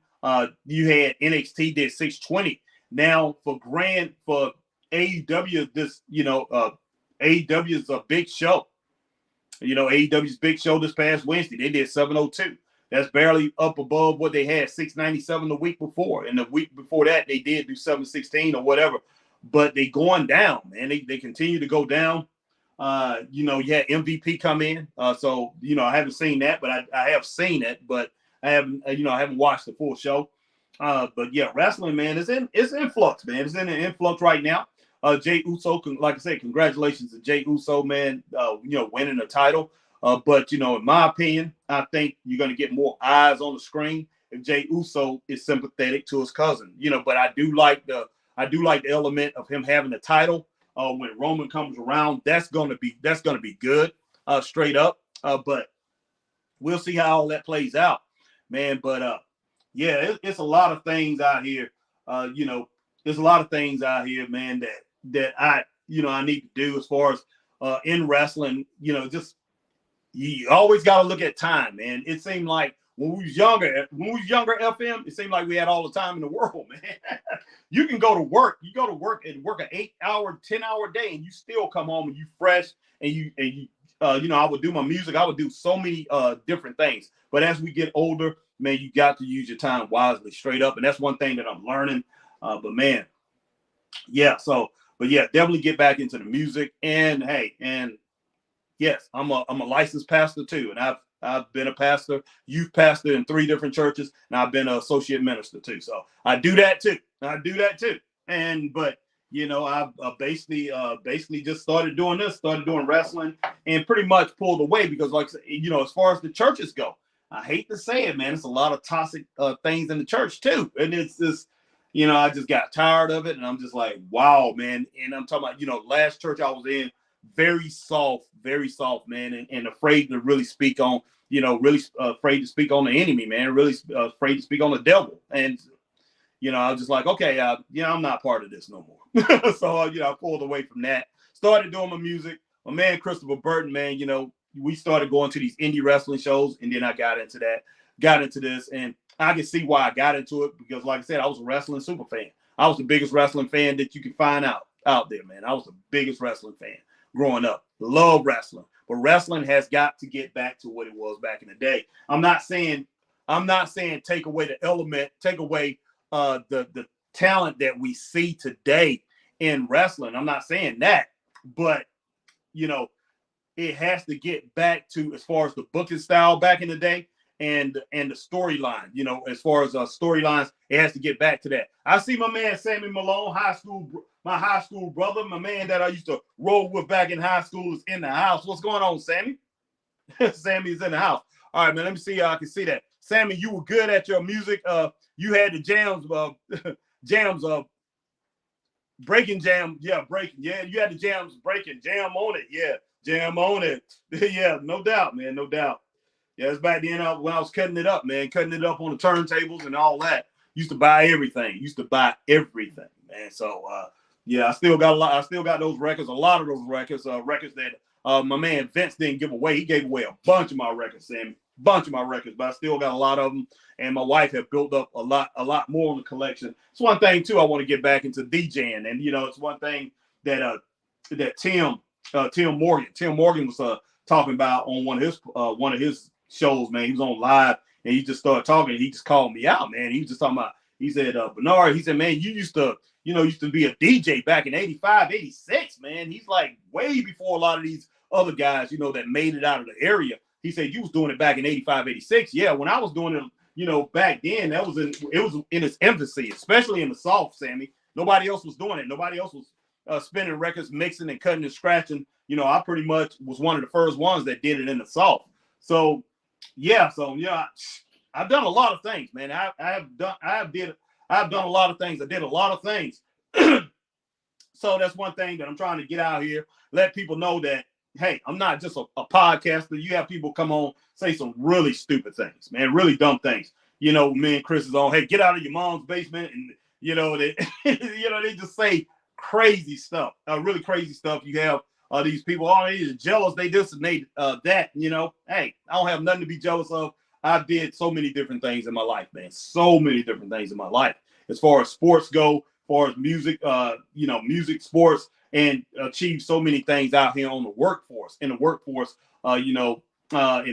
You had NXT did 620. Now for AEW, this AEW is a big show. AEW's big show this past Wednesday, they did 702. That's barely up above what they had 697 the week before, and the week before that they did do 716 or whatever. But they going down, man. They continue to go down. You had MVP come in. So I haven't seen that, but I have seen it, but I haven't watched the full show. But yeah, wrestling, man, it's in flux, man. It's in an influx right now. Jey Uso, like I said, congratulations to Jey Uso, man. Winning the title. But in my opinion, I think you're gonna get more eyes on the screen if Jey Uso is sympathetic to his cousin. But I do like the element of him having the title when Roman comes around. That's gonna be good, straight up. But we'll see how all that plays out, man. But yeah, it's a lot of things out here. There's a lot of things out here, man, that I need to do as far as in wrestling. Just you always got to look at time, man. It seemed like when we was younger, FM, it seemed like we had all the time in the world, man. You can go to work. You go to work and work an 8-hour, 10-hour day, and you still come home and you fresh. And I would do my music. I would do so many different things. But as we get older, man, you got to use your time wisely, straight up. And that's one thing that I'm learning. But man, yeah. So, but yeah, definitely get back into the music. And hey, and yes, I'm a licensed pastor too, and I've been a pastor, youth pastor in 3 different churches, and I've been an associate minister too. So I do that too. But I basically just started doing wrestling, and pretty much pulled away because, like, as far as the churches go, I hate to say it, man, it's a lot of toxic things in the church too, and it's just, I just got tired of it, and I'm just like, wow, man. And I'm talking about, last church I was in, very soft, man, and afraid to really speak on, really afraid to speak on the enemy, man, really afraid to speak on the devil. And, I was just like, okay, I'm not part of this no more. So, I pulled away from that, started doing my music. My man, Christopher Burton, man, we started going to these indie wrestling shows, and then I got into this, and I can see why I got into it because, like I said, I was a wrestling super fan. I was the biggest wrestling fan that you can find out there, man. I was the biggest wrestling fan growing up. Love wrestling. But wrestling has got to get back to what it was back in the day. I'm not saying take away the element, take away the talent that we see today in wrestling. I'm not saying that, but you know, it has to get back to as far as the booking style back in the day and the storyline. You know, as far as storylines, it has to get back to that. I see my man Sammy Malone, my high school brother, my man that I used to roll with back in high school is in the house. What's going on, Sammy? Sammy's in the house. All right, man. Let me see how I can see that. Sammy, you were good at your music. You had the jams, breaking jam. Yeah, breaking. Yeah, you had the jams breaking. Jam on it. Yeah, jam on it. Yeah, no doubt, man. No doubt. Yeah, it's back then when I was cutting it up, man. Cutting it up on the turntables and all that. Used to buy everything. Man. So, yeah, I still got a lot. I still got those records. A lot of those records. Records that my man Vince didn't give away. He gave away a bunch of my records, Sammy. Bunch of my records, but I still got a lot of them. And my wife had built up a lot more in the collection. It's one thing too. I want to get back into DJing, and you know, it's one thing that Tim Morgan was talking about on one of his shows. Man, he was on live, and he just started talking. He just called me out, man. He was just talking about. He said, Bernard. He said, man, you used to be a DJ back in 85, 86, man. He's like way before a lot of these other guys, you know, that made it out of the area. He said you was doing it back in 85, 86. Yeah, when I was doing it, you know, back then, it was in its infancy, especially in the South, Sammy. Nobody else was doing it. Nobody else was spinning records, mixing and cutting and scratching. You know, I pretty much was one of the first ones that did it in the South. So, yeah, I've done a lot of things, man. I've done a lot of things. I did a lot of things. So that's one thing that I'm trying to get out here, let people know that, hey, I'm not just a podcaster. You have people come on, say some really stupid things, man, really dumb things. You know, me and Chris is on, hey, get out of your mom's basement. And, you know, they just say crazy stuff, really crazy stuff. You have these people, they're jealous, they this and they that, you know. Hey, I don't have nothing to be jealous of. I did so many different things in my life, man. So many different things in my life. As far as sports go, as far as music, music, sports, and achieve so many things out here on the workforce, in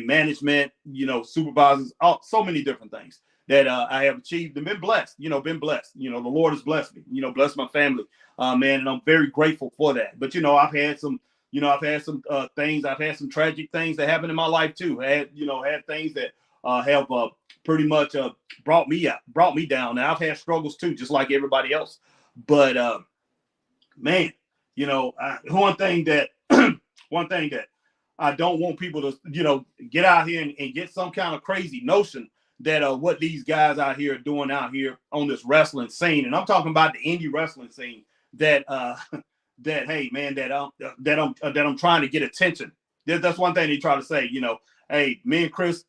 management, you know, supervisors, so many different things that I have achieved and been blessed. You know, the Lord has blessed me, you know, blessed my family, man, and I'm very grateful for that. But, you know, I've had some things, I've had some tragic things that happened in my life too. Had things that have pretty much brought me down. Now I've had struggles too, just like everybody else. But man, you know, one thing that I don't want people to, you know, get out here and get some kind of crazy notion that what these guys out here are doing out here on this wrestling scene, and I'm talking about the indie wrestling scene. That hey man, that I'm trying to get attention. That's one thing they try to say. You know, hey, me and Chris,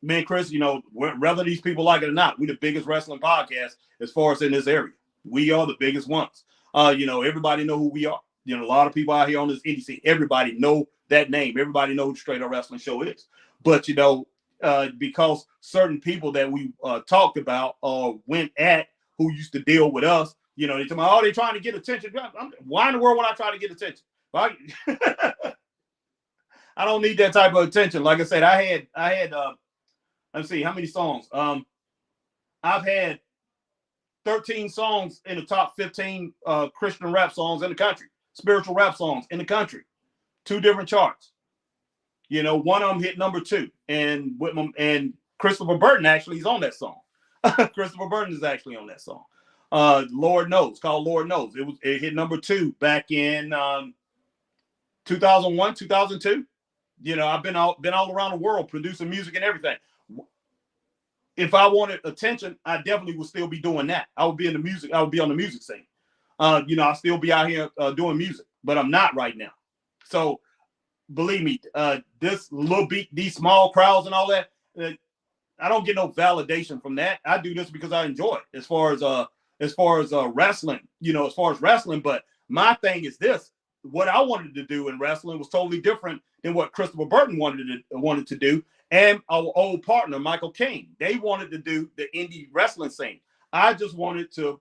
you know, whether these people like it or not, we're the biggest wrestling podcast as far as in this area. We are the biggest ones. You know, everybody know who we are. You know, a lot of people out here on this indie scene, everybody know that name. Everybody know who Straight Up Wrestling Show is. But, you know, because certain people that we talked about went at who used to deal with us, you know, they're trying to get attention. Why in the world would I try to get attention? I don't need that type of attention. Like I said, I had let's see, how many songs? I've had 13 songs in the top 15 Christian rap songs in the country, spiritual rap songs in the country, 2 different charts. You know, one of them hit number 2, and Christopher Burton actually is on that song. Christopher Burton is actually on that song. Lord Knows, called Lord Knows. It hit number 2 back in 2001, 2002. You know, I've been all around the world producing music and everything. If I wanted attention, I definitely would still be doing that. I would be in the music. I would be on the music scene. You know, I'll still be out here doing music, but I'm not right now. So believe me, these small crowds and all that, I don't get no validation from that. I do this because I enjoy it. As far as wrestling, you know, as far as wrestling. But my thing is this: what I wanted to do in wrestling was totally different than what Christopher Burton wanted to do. And our old partner, Michael King, they wanted to do the indie wrestling scene. I just wanted to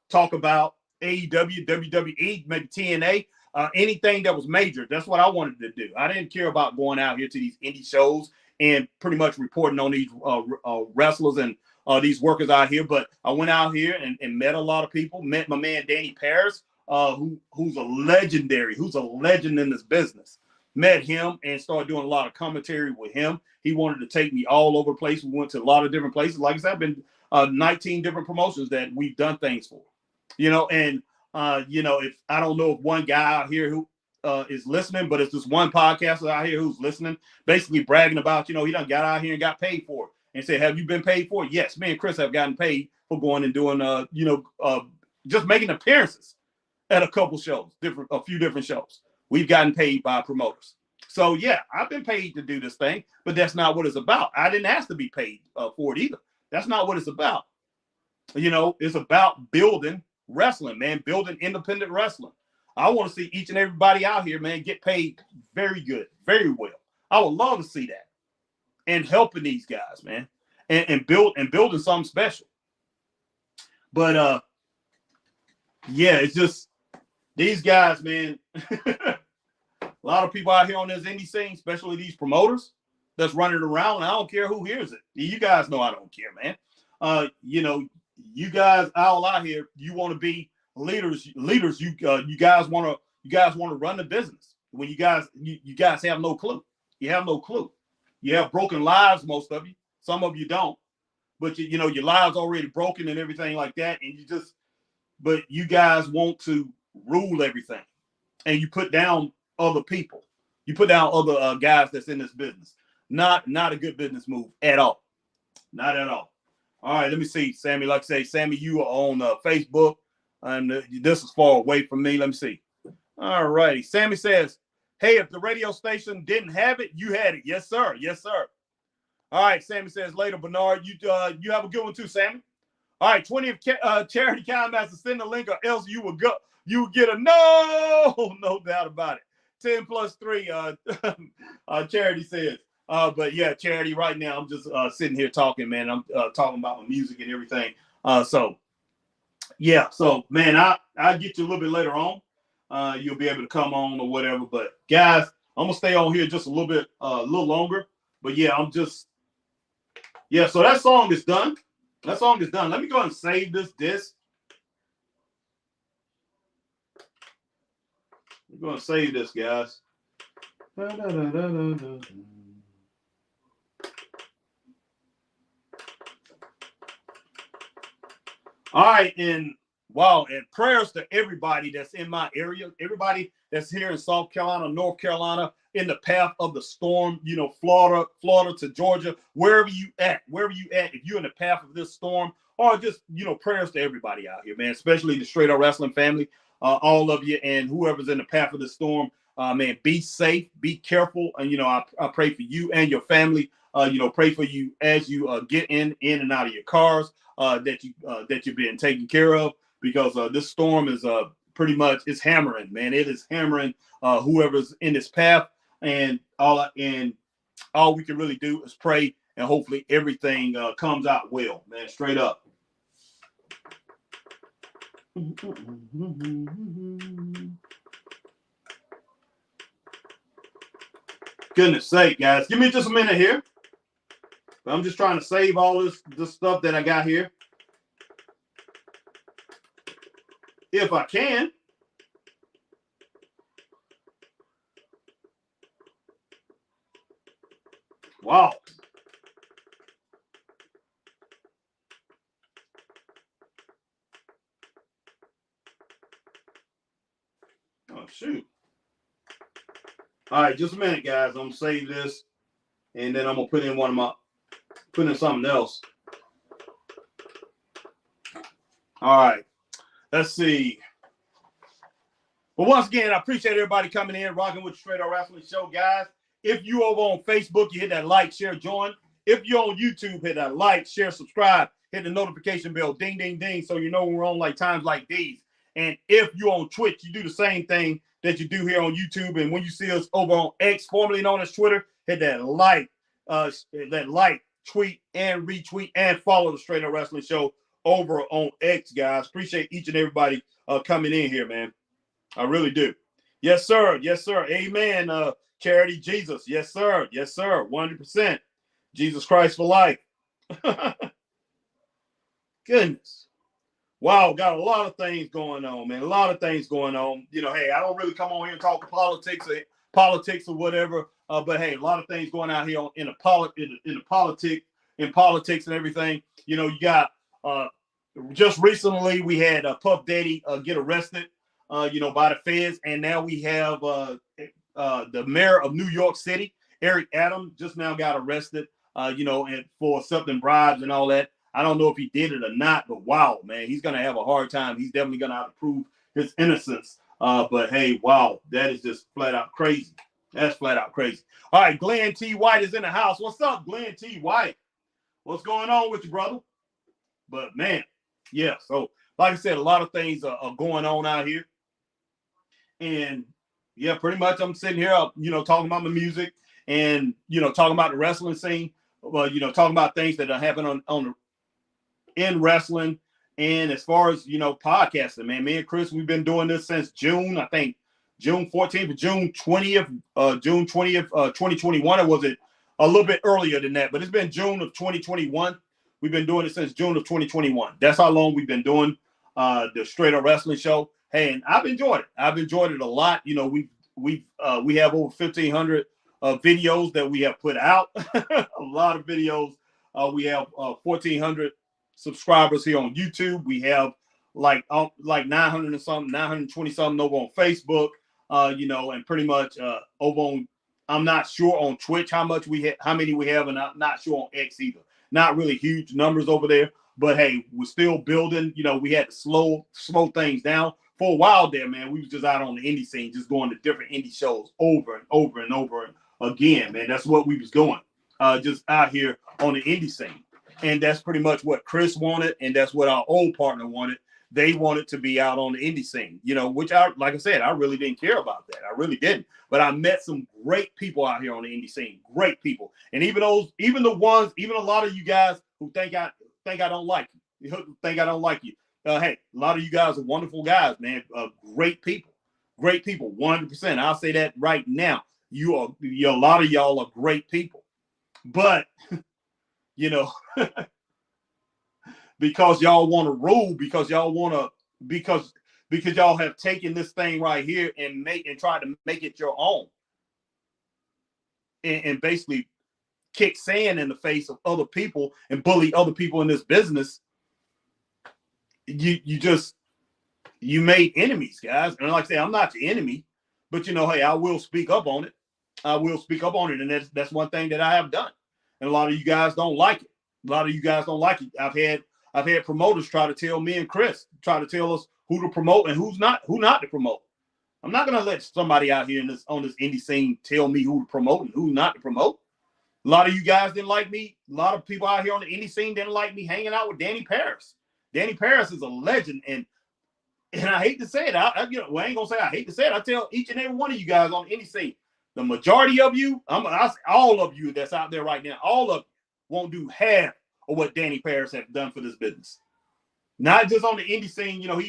talk about AEW, WWE, maybe TNA, anything that was major. That's what I wanted to do. I didn't care about going out here to these indie shows and pretty much reporting on these wrestlers and these workers out here. But I went out here and met a lot of people. Met my man Danny Paris, who's a legend in this business. Met him and started doing a lot of commentary with him. He wanted to take me all over the place. We went to a lot of different places. Like I said, I've been 19 different promotions that we've done things for. And if I don't know if one guy out here who is listening, but it's this one podcaster out here who's listening, basically bragging about, he done got out here and got paid for it. And said, have you been paid for it? Yes, me and Chris have gotten paid for going and doing, just making appearances at a few different shows. We've gotten paid by promoters. So, yeah, I've been paid to do this thing, but that's not what it's about. I didn't ask to be paid for it either. That's not what it's about. It's about building wrestling, man, building independent wrestling. I want to see each and everybody out here, man, get paid very good, very well. I would love to see that. And helping these guys, man, and building something special. But yeah, it's just these guys, man. A lot of people out here on this indie scene, especially these promoters that's running around. And I don't care who hears it. You guys know I don't care, man. You guys all out here, you want to be leaders. You guys want to run the business. When you guys have no clue. You have no clue. You have broken lives, most of you. Some of you don't. But your lives already broken and everything like that. And but you guys want to rule everything. And you put down other people. You put down other guys that's in this business. Not a good business move at all. Not at all. All right, let me see, Sammy. Like I say, Sammy, you are on Facebook, and this is far away from me. Let me see. All righty. Sammy says, hey, if the radio station didn't have it, you had it. Yes, sir. Yes, sir. All right, Sammy says, later, Bernard. You have a good one too, Sammy. All right, 20th Charity Master, send the link or else you will get a no doubt about it. 10 plus 3, Charity says. But yeah, Charity, right now I'm just sitting here talking, man. I'm talking about my music and everything. So yeah, so man, I'll get you a little bit later on. You'll be able to come on or whatever. But guys, I'm gonna stay on here just a little bit, a little longer. But yeah, so that song is done. That song is done. Let me go ahead and save this disc. I'm gonna save this, guys. All right, and prayers to everybody that's in my area, everybody that's here in South Carolina, North Carolina, in the path of the storm, Florida to Georgia, wherever you at, if you're in the path of this storm, or just, prayers to everybody out here, man, especially the Straight Up Wrestling family, all of you, and whoever's in the path of the storm, man, be safe, be careful, and, I pray for you and your family, pray for you as you get in and out of your cars, that you're being taken care of, because this storm is pretty much, it's hammering, man. It is hammering whoever's in this path, and all we can really do is pray, and hopefully everything comes out well, man. Straight up. Goodness sake, guys, give me just a minute here. I'm just trying to save all this stuff that I got here, if I can. Wow. Oh, shoot. All right, just a minute, guys. I'm going to save this, and then I'm going to put in something else. All right. Let's see. Well, once again, I appreciate everybody coming in, rocking with the Straight Up Wrestling Show, guys. If you over on Facebook, you hit that like, share, join. If you're on YouTube, hit that like, share, subscribe, hit the notification bell, ding, ding, ding, so you know when we're on times like these. And if you're on Twitch, you do the same thing that you do here on YouTube. And when you see us over on X, formerly known as Twitter, hit that like, tweet, and retweet, and follow the Straight Up Wrestling Show over on X, guys. Appreciate each and everybody coming in here, man. I really do. Yes, sir. Yes, sir. Amen. Charity Jesus. Yes, sir. Yes, sir. 100%. Jesus Christ for life. goodness. Wow, got a lot of things going on, man. A lot of things going on. You know, hey, I don't really come on here and talk politics or whatever. But hey, a lot of things going out here in politics and everything. You know, you got just recently we had Puff Daddy get arrested, you know, by the feds, and now we have the mayor of New York City, Eric Adams, just now got arrested, you know, and for accepting bribes and all that. I don't know if he did it or not, but wow, man, he's going to have a hard time. He's definitely going to have to prove his innocence. But hey, wow, that is just flat out crazy. That's flat out crazy. All right, Glenn T. White is in the house. What's up, Glenn T. White? What's going on with you, brother? But man, yeah, so like I said, a lot of things are going on out here. And yeah, pretty much I'm sitting here, you know, talking about my music and, you know, talking about the wrestling scene. Well, you know, talking about things that are happening in wrestling. And as far as, you know, podcasting, man, me and Chris, we've been doing this since June, I think June 14th or June 20th, 2021, or was it a little bit earlier than that? But it's been June of 2021. We've been doing it since June of 2021. That's how long we've been doing the Straight Up Wrestling Show. Hey, and I've enjoyed it. I've enjoyed it a lot. You know, we have over 1,500 videos that we have put out. A lot of videos. We have 1,400 subscribers here on YouTube. We have like 900 and something, 920 something over on Facebook. You know, and pretty much over on, I'm not sure on Twitch how many we have, and I'm not sure on X either. Not really huge numbers over there, but hey, we're still building. You know, we had to slow things down for a while there, man. We was just out on the indie scene, just going to different indie shows over and over and over again, man. That's what we was doing, just out here on the indie scene. And that's pretty much what Chris wanted, and that's what our old partner wanted. They wanted to be out on the indie scene, you know, which like I said, I really didn't care about that. I really didn't. But I met some great people out here on the indie scene, great people. And even a lot of you guys who think I don't like you, hey, a lot of you guys are wonderful guys, man. Great people, 100%. I'll say that right now. A lot of y'all are great people, but you know, because y'all want to rule, because y'all have taken this thing right here and tried to make it your own, and basically kick sand in the face of other people and bully other people in this business. You made enemies, guys. And like I say, I'm not your enemy, but you know, hey, I will speak up on it. And that's one thing that I have done. And a lot of you guys don't like it. I've had promoters try to tell me and Chris, try to tell us who to promote and who not to promote. I'm not going to let somebody out here on this indie scene tell me who to promote and who not to promote. A lot of you guys didn't like me. A lot of people out here on the indie scene didn't like me hanging out with Danny Paris. Danny Paris is a legend, and I hate to say it. I ain't gonna say I hate to say it. I tell each and every one of you guys on the indie scene, the majority of you, all of you that's out there right now, all of you won't do half of what Danny Paris has done for this business. Not just on the indie scene, you know,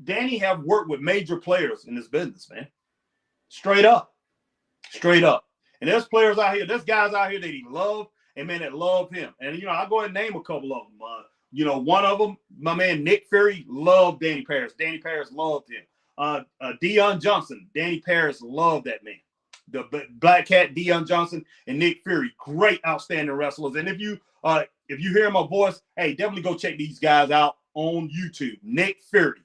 Danny have worked with major players in this business, man. Straight up. And there's players out here, there's guys out here that he loved, and man, that love him. And you know, I'll go ahead and name a couple of them. You know, one of them, my man Nick Fury, loved Danny Paris. Danny Paris loved him. Dion Johnson, Danny Paris loved that man. The Black Cat, Dion Johnson, and Nick Fury, great, outstanding wrestlers. And if you hear my voice, hey, definitely go check these guys out on YouTube. Nick Fury,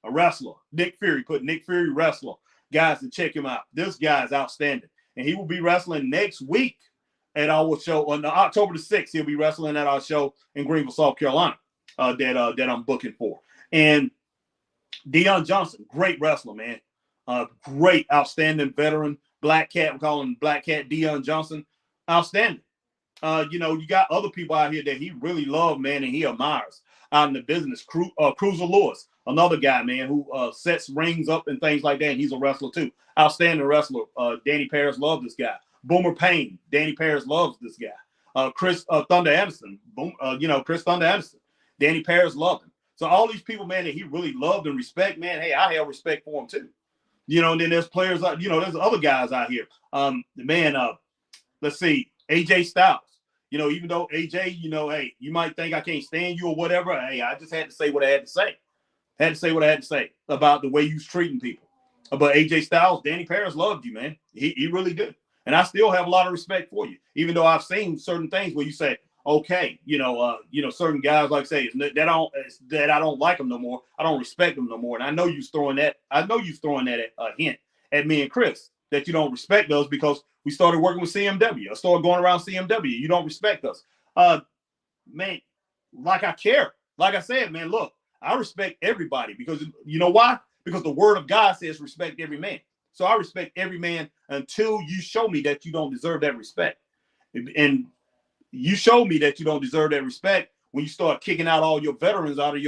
a wrestler. Nick Fury, put Nick Fury wrestler. Guys, to check him out. This guy is outstanding. And he will be wrestling next week at our show on October the 6th. He'll be wrestling at our show in Greenville, South Carolina, that I'm booking for. And Dion Johnson, great wrestler, man. Great, outstanding veteran. Black Cat, we call him Black Cat Dion Johnson. Outstanding. You know, you got other people out here that he really loves, man, and he admires out in the business. Cruiser Lewis, another guy, man, who sets rings up and things like that, and he's a wrestler too. Outstanding wrestler. Danny Paris loves this guy. Boomer Payne, Danny Paris loves this guy. Chris Thunder Anderson, Chris Thunder Anderson. Danny Paris loved him. So all these people, man, that he really loved and respect, man, hey, I have respect for him too. You know, and then there's players, there's other guys out here. Let's see, AJ Styles. Even though AJ, hey, you might think I can't stand you or whatever. Hey, I just had to say what I had to say. Had to say what I had to say about the way you was treating people. But AJ Styles, Danny Paris loved you, man. He really did. And I still have a lot of respect for you, even though I've seen certain things where you say, okay, certain guys like say that I don't like them no more. I don't respect them no more. And I know you're throwing that. I know you're throwing that hint at me and Chris that you don't respect us because we started working with CMW. I started going around CMW. You don't respect us, man. Like I care. Like I said, man. Look, I respect everybody because you know why? Because the word of God says respect every man. So I respect every man until you show me that you don't deserve that respect. And you show me that you don't deserve that respect when you start kicking out all your veterans out of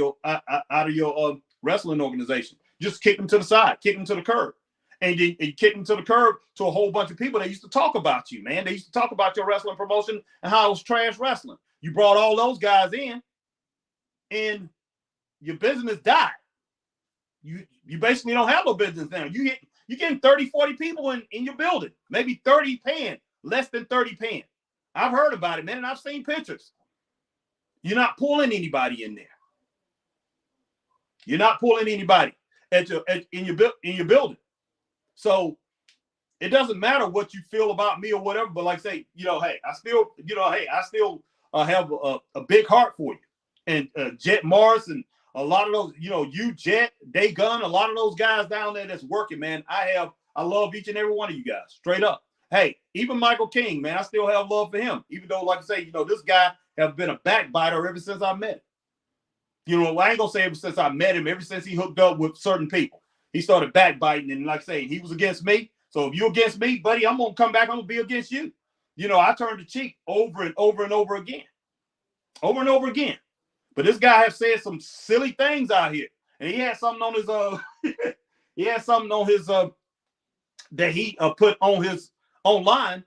your wrestling organization. Just kick them to the side, kick them to the curb. And you kick them to the curb to a whole bunch of people that used to talk about you, man. They used to talk about your wrestling promotion and how it was trash wrestling. You brought all those guys in and your business died. You basically don't have no business now. You're getting 30, 40 people in your building, maybe 30 paying, less than 30 paying. I've heard about it, man, and I've seen pictures. You're not pulling anybody in there. You're not pulling anybody in your building. So it doesn't matter what you feel about me or whatever, but like I say, hey, I still have a big heart for you. And Jet Morris and a lot of those, you, Jet, Day-Gun, a lot of those guys down there that's working, man. I love each and every one of you guys, straight up. Hey, even Michael King, man, I still have love for him. Even though, like I say, this guy has been a backbiter ever since I met him. I ain't gonna say ever since I met him, ever since he hooked up with certain people. He started backbiting, and like I say, he was against me. So if you're against me, buddy, I'm gonna come back, I'm gonna be against you. I turned the cheek over and over and over again. Over and over again. But this guy has said some silly things out here. And he had something on his that he put on his online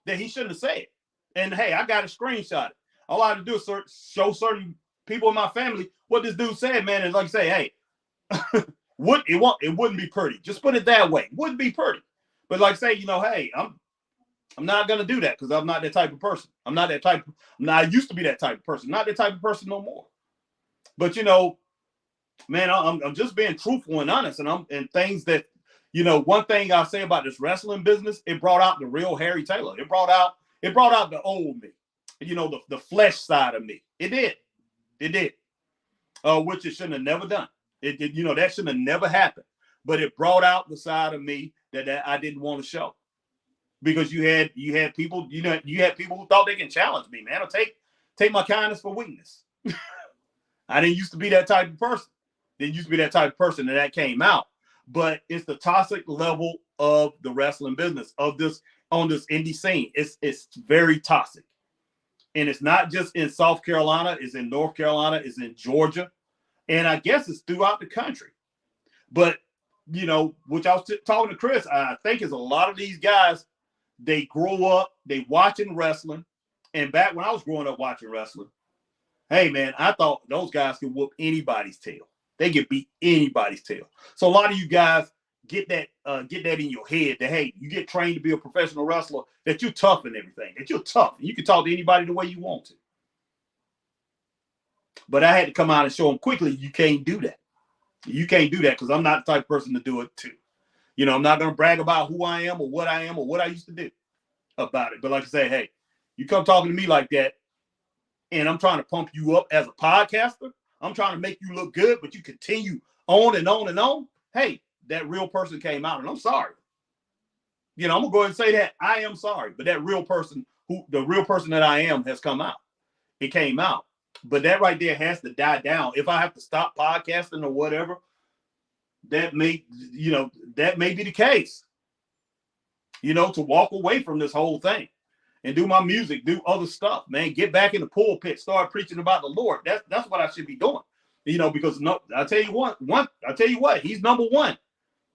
that he shouldn't have said. And hey, I got to screenshot it. All I have to do is show certain people in my family what this dude said, man. And like I say, hey, it wouldn't be pretty. Just put it that way. It wouldn't be pretty. But like I say, hey, I'm not gonna do that because I'm not that type of person. I used to be that type of person. Not that type of person no more. But man, I'm just being truthful and honest, and things that one thing I'll say about this wrestling business, it brought out the real Harry Taylor. It brought out the old me, the flesh side of me. It did, which it shouldn't have never done. That shouldn't have never happened. But it brought out the side of me that I didn't want to show, because you had people, you had people who thought they can challenge me, man, or take my kindness for weakness. I didn't used to be that type of person. And that came out. But it's the toxic level of the wrestling business on this indie scene. It's very toxic. And it's not just in South Carolina, it's in North Carolina, it's in Georgia. And I guess it's throughout the country. But, which I was talking to Chris, I think is a lot of these guys, they grow up, they watching wrestling. And back when I was growing up watching wrestling, hey, man, I thought those guys could whoop anybody's tail. They could beat anybody's tail. So a lot of you guys get that in your head that, hey, you get trained to be a professional wrestler, that you're tough and everything, that you're tough. And you can talk to anybody the way you want to. But I had to come out and show them quickly, you can't do that. You can't do that because I'm not the type of person to do it too. I'm not going to brag about who I am or what I used to do about it. But like I say, hey, you come talking to me like that, and I'm trying to pump you up as a podcaster. I'm trying to make you look good, but you continue on and on and on. Hey, that real person came out, and I'm sorry. I'm going to go ahead and say that. I am sorry. But the real person that I am has come out. It came out. But that right there has to die down. If I have to stop podcasting or whatever, that may be the case. To walk away from this whole thing. And do my music, do other stuff, man. Get back in the pulpit, start preaching about the Lord. That's what I should be doing, because I tell you what, he's number one.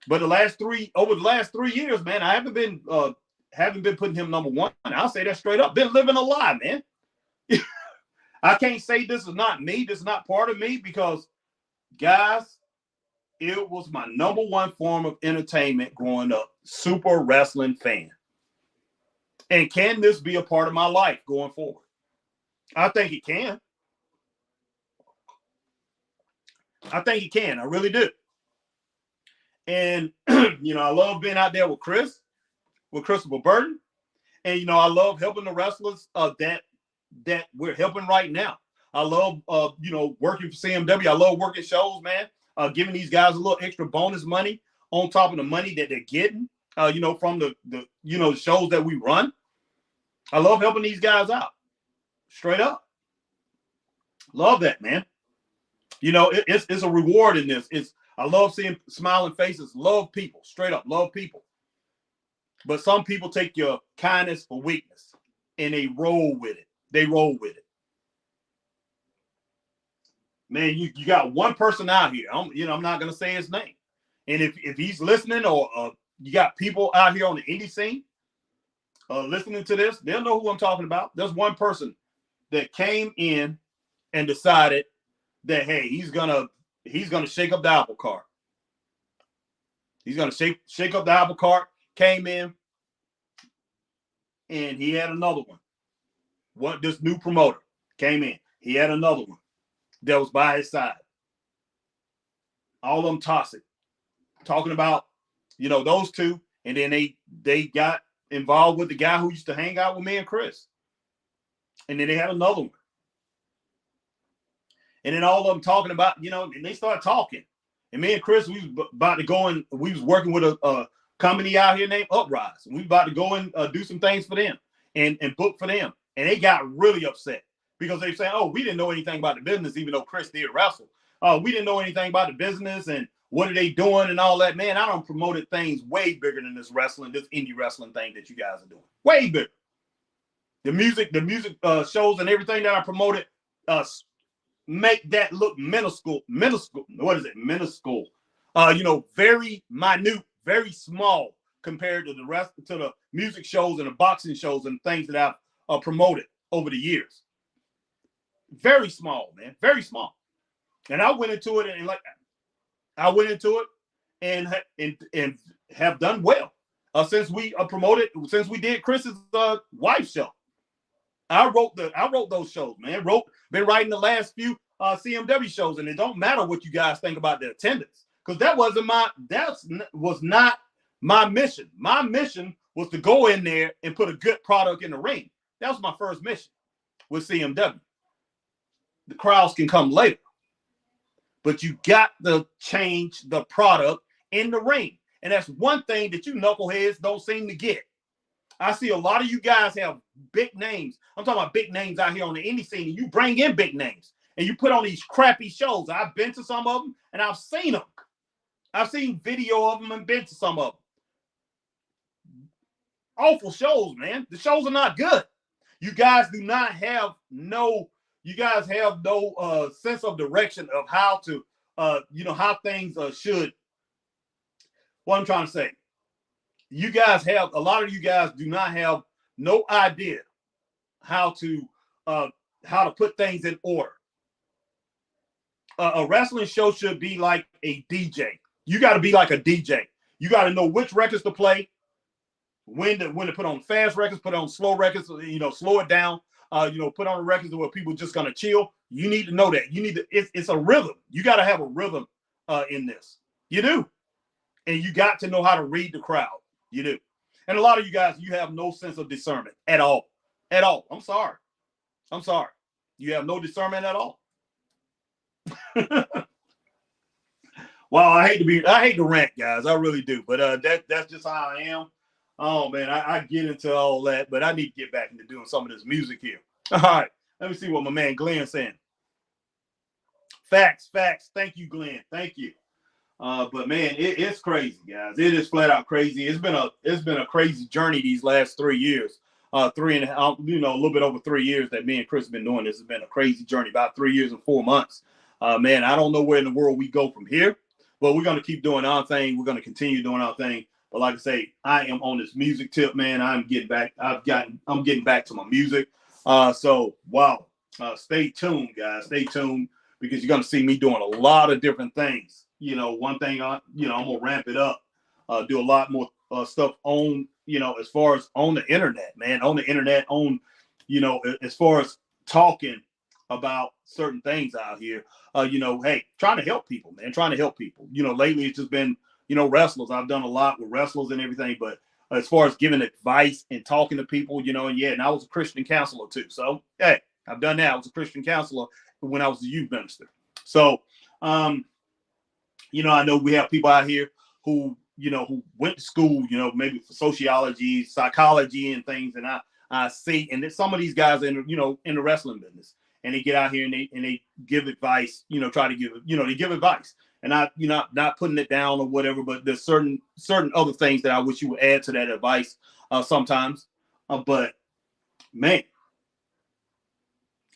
But over the last 3 years, man, I haven't been putting him number one. I'll say that straight up. Been living a lie, man. I can't say this is not me. This is not part of me because, guys, it was my number one form of entertainment growing up. Super wrestling fan. And can this be a part of my life going forward? I think he can. I think he can. I really do. And I love being out there with Christopher Burton. And I love helping the wrestlers that we're helping right now. I love working for CMW. I love working shows, man. Giving these guys a little extra bonus money on top of the money that they're getting, from the shows that we run. I love helping these guys out. Straight up. Love that, man. It's a reward in this. I love seeing smiling faces. Love people. Straight up. Love people. But some people take your kindness for weakness and they roll with it. Man, you got one person out here. I'm not gonna say his name. And if he's listening, or you got people out here on the indie scene listening to this, they'll know who I'm talking about. There's one person that came in and decided that, hey, he's gonna shake up the apple cart. He's gonna shake up the apple cart. Came in, and he had another one. This new promoter came in. He had another one that was by his side. All of them toxic. Talking about, those two, and then they got involved with the guy who used to hang out with me and Chris. And then they had another one. And then all of them talking about, and they started talking. And me and Chris, we was about to go in. We was working with a company out here named Uprise. And we was about to go and do some things for them and book for them. And they got really upset because they said, oh, we didn't know anything about the business, even though Chris did wrestle. We didn't know anything about the business and what are they doing and all that. Man, I done promoted things way bigger than this indie wrestling thing that you guys are doing. Way bigger. The music shows and everything that I promoted make that look minuscule. What is it? Minuscule. Very minute, very small compared to the music shows and the boxing shows and things that I've promoted over the years. Very small, man. Very small. And I went into it and have done well since we since we did Chris's wife show. I wrote those shows, man. Been writing the last few CMW shows, and it don't matter what you guys think about the attendance, because that was not my mission. My mission was to go in there and put a good product in the ring. That was my first mission with CMW. The crowds can come later, but you got to change the product in the ring, and that's one thing that you knuckleheads don't seem to get. I see a lot of you guys have big names. I'm talking about big names out here on the indie scene, and you bring in big names and you put on these crappy shows. I've been to some of them and I've seen them. I've seen video of them and been to some of them. Awful shows, man. The shows are not good. You guys do not have no sense of direction of how to, how things should. What I'm trying to say. A lot of you guys do not have no idea how to put things in order. A wrestling show should be like a DJ. You got to be like a DJ. You got to know which records to play, when to put on fast records, put on slow records, slow it down, put on records where people just gonna chill. You need to know that. It's a rhythm. You got to have a rhythm in this. You do. And you got to know how to read the crowd. You do. And a lot of you guys, you have no sense of discernment at all. At all. I'm sorry. You have no discernment at all. Well, I hate to rant, guys. I really do. But that's just how I am. Oh man, I get into all that, but I need to get back into doing some of this music here. All right. Let me see what my man Glenn's saying. Facts. Thank you, Glenn. Thank you. But man, it's crazy, guys. It is flat out crazy. It's been a crazy journey these last 3 years. 3.5, a little bit over 3 years that me and Chris have been doing this. Has been a crazy journey, about 3 years and 4 months. Man, I don't know where in the world we go from here, but we're gonna keep doing our thing. We're gonna continue doing our thing. But like I say, I am on this music tip, man. I'm getting back to my music. So wow. Stay tuned, guys. Stay tuned, because you're gonna see me doing a lot of different things. One thing I'm gonna ramp it up, do a lot more stuff on, as far as on the internet, man, as far as talking about certain things out here. Hey, trying to help people, man, trying to help people. Lately it's just been, wrestlers. I've done a lot with wrestlers and everything, but as far as giving advice and talking to people, and I was a Christian counselor too. So, hey, I've done that. I was a Christian counselor when I was a youth minister. So, I know we have people out here who went to school, maybe for sociology, psychology and things. And I see, and some of these guys in the wrestling business, and they get out here and they give advice, try to give, they give advice. And not putting it down or whatever, but there's certain other things that I wish you would add to that advice sometimes. But man,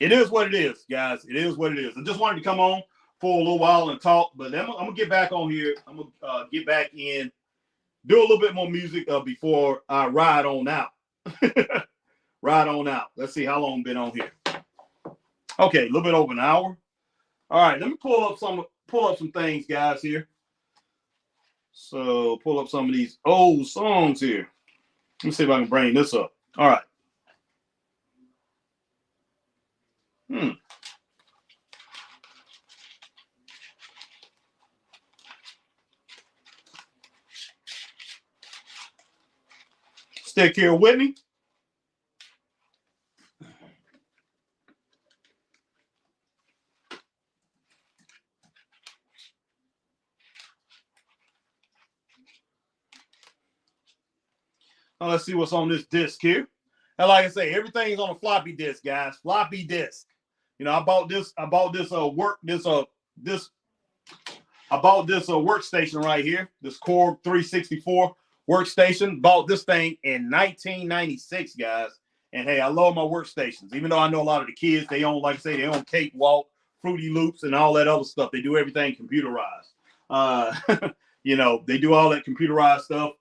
it is what it is, guys. It is what it is. I just wanted to come on for a little while and talk, but I'm gonna get back on here. I'm gonna get back in, do a little bit more music before I ride on out. Ride on out. Let's see how long I've been on here. Okay, a little bit over an hour. All right, let me pull up some things, guys, here. So pull up some of these old songs here. Let me see if I can bring this up. All right. Stick here with me. Now let's see what's on this disc here. And like I say, everything's on a floppy disk, guys. Floppy disk. I bought this workstation right here. This Core 364 workstation. Bought this thing in 1996, guys. And hey, I love my workstations. Even though I know a lot of the kids, they own, like I say, they own Cakewalk, Fruity Loops, and all that other stuff. They do everything computerized. They do all that computerized stuff.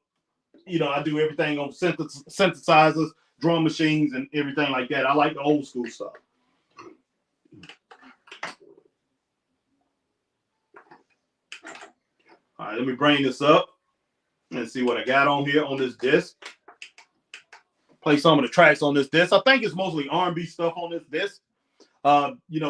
I do everything on synthesizers, drum machines, and everything like that. I like the old school stuff. All right, let me bring this up and see what I got on here on this disc. Play some of the tracks on this disc. I think it's mostly R&B stuff on this disc.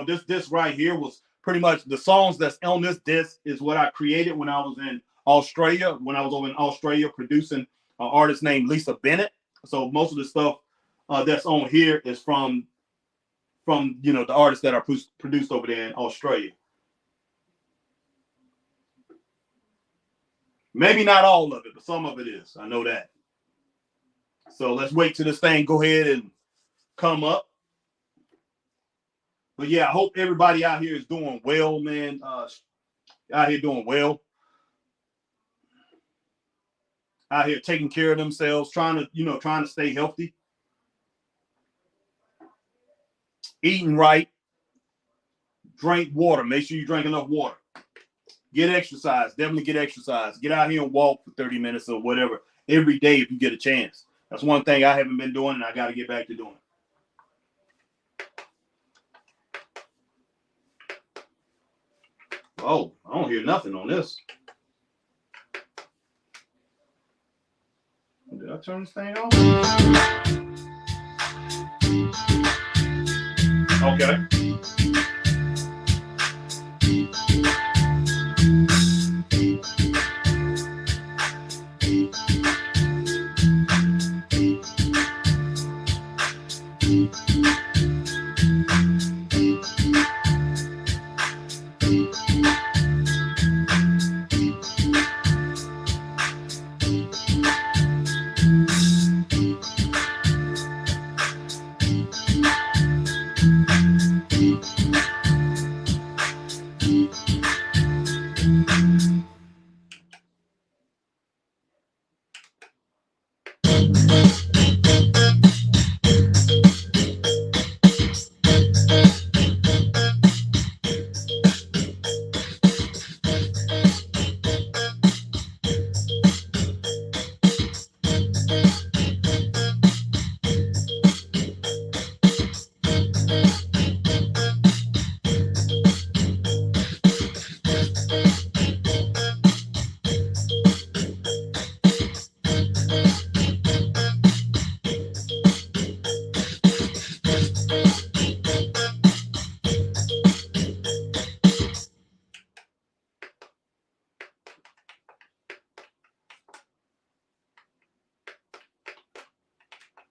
This disc right here was pretty much the songs that's on this disc is what I created when I was in Australia. When I was over in Australia producing an artist named Lisa Bennett. So most of the stuff that's on here is from the artists that are produced over there in Australia. Maybe not all of it, but some of it is. I know that. So let's wait till this thing go ahead and come up. But yeah, I hope everybody out here is doing well, man. Out here doing well. Out here taking care of themselves, trying to stay healthy. Eating right. Drink water. Make sure you drink enough water. Get exercise. Definitely get exercise. Get out here and walk for 30 minutes or whatever every day if you get a chance. That's one thing I haven't been doing, and I got to get back to doing. Oh, I don't hear nothing on this. Did I turn this thing off? Okay.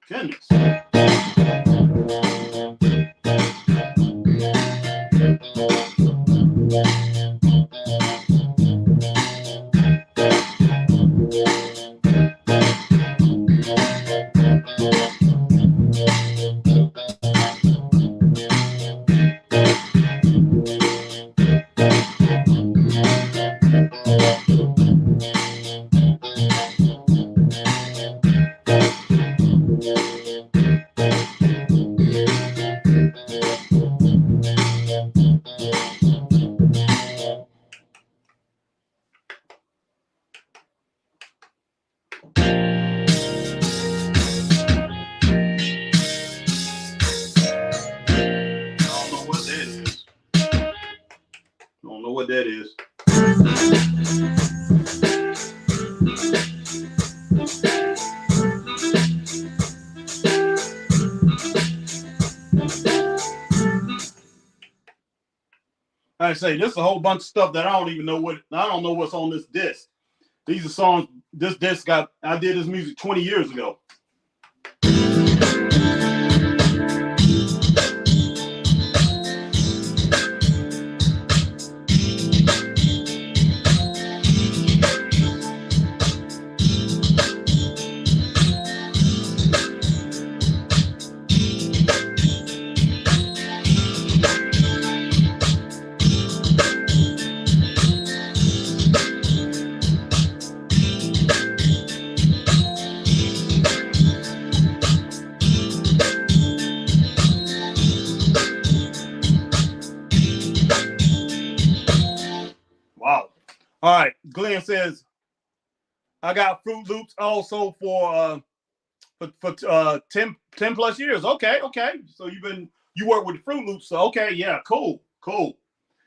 Goodness. Don't know what that is. I say this is a whole bunch of stuff that I don't even know I don't know what's on this disc. These are songs. This disc I did this music 20 years ago. Wow. All right. Glenn says, I got Fruit Loops also for 10 plus years. Okay. So you work with the Fruit Loops. So okay, yeah, cool.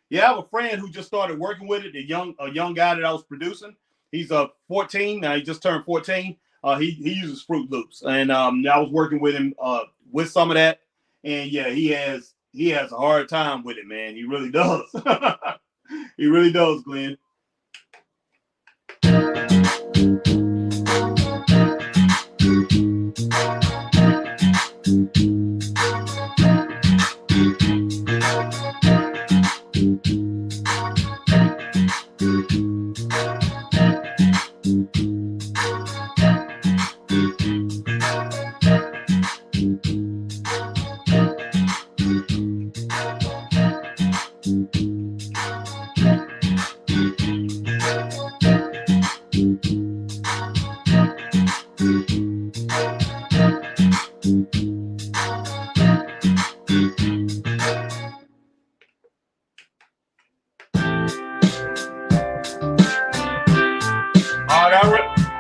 Yeah, I have a friend who just started working with it, a young guy that I was producing. He's 14. Now he just turned 14. He uses Fruit Loops. And I was working with him with some of that. And yeah, he has a hard time with it, man. He really does. He really does, Glenn.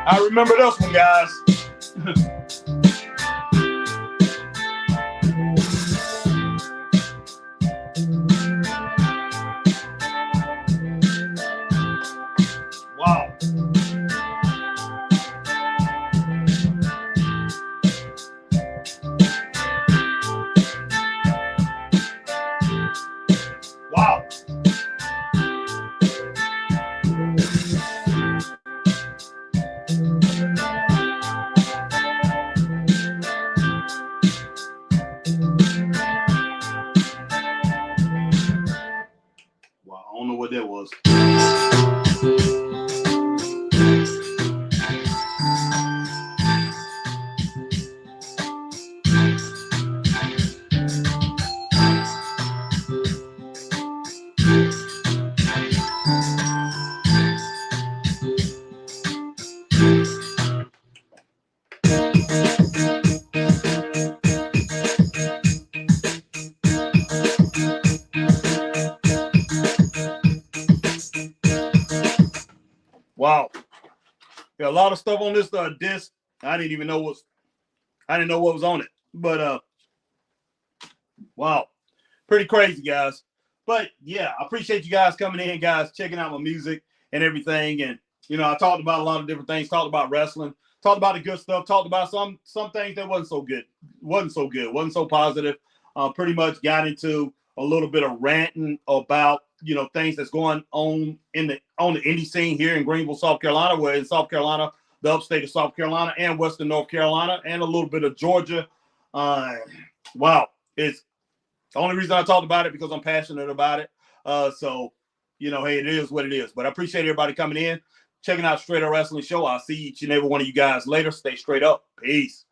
I remember this one, guys. Wow. Wow. Wow, I don't know what that was. Wow. Yeah, a lot of stuff on this disc. I didn't know what was on it. But wow. Pretty crazy, guys. But yeah, I appreciate you guys coming in, guys, checking out my music and everything. And I talked about a lot of different things, talked about wrestling, talked about the good stuff, talked about some things that wasn't so good, wasn't so positive. Pretty much got into a little bit of ranting about things that's going on on the indie scene here in Greenville, South Carolina, where in South Carolina the upstate of South Carolina and Western North Carolina and a little bit of Georgia. Wow. It's the only reason I talked about it because I'm passionate about it. So, you know, hey, it is what it is. But I appreciate everybody coming in, checking out Straight Up Wrestling Show. I'll see each and every one of you guys later. Stay straight up. Peace.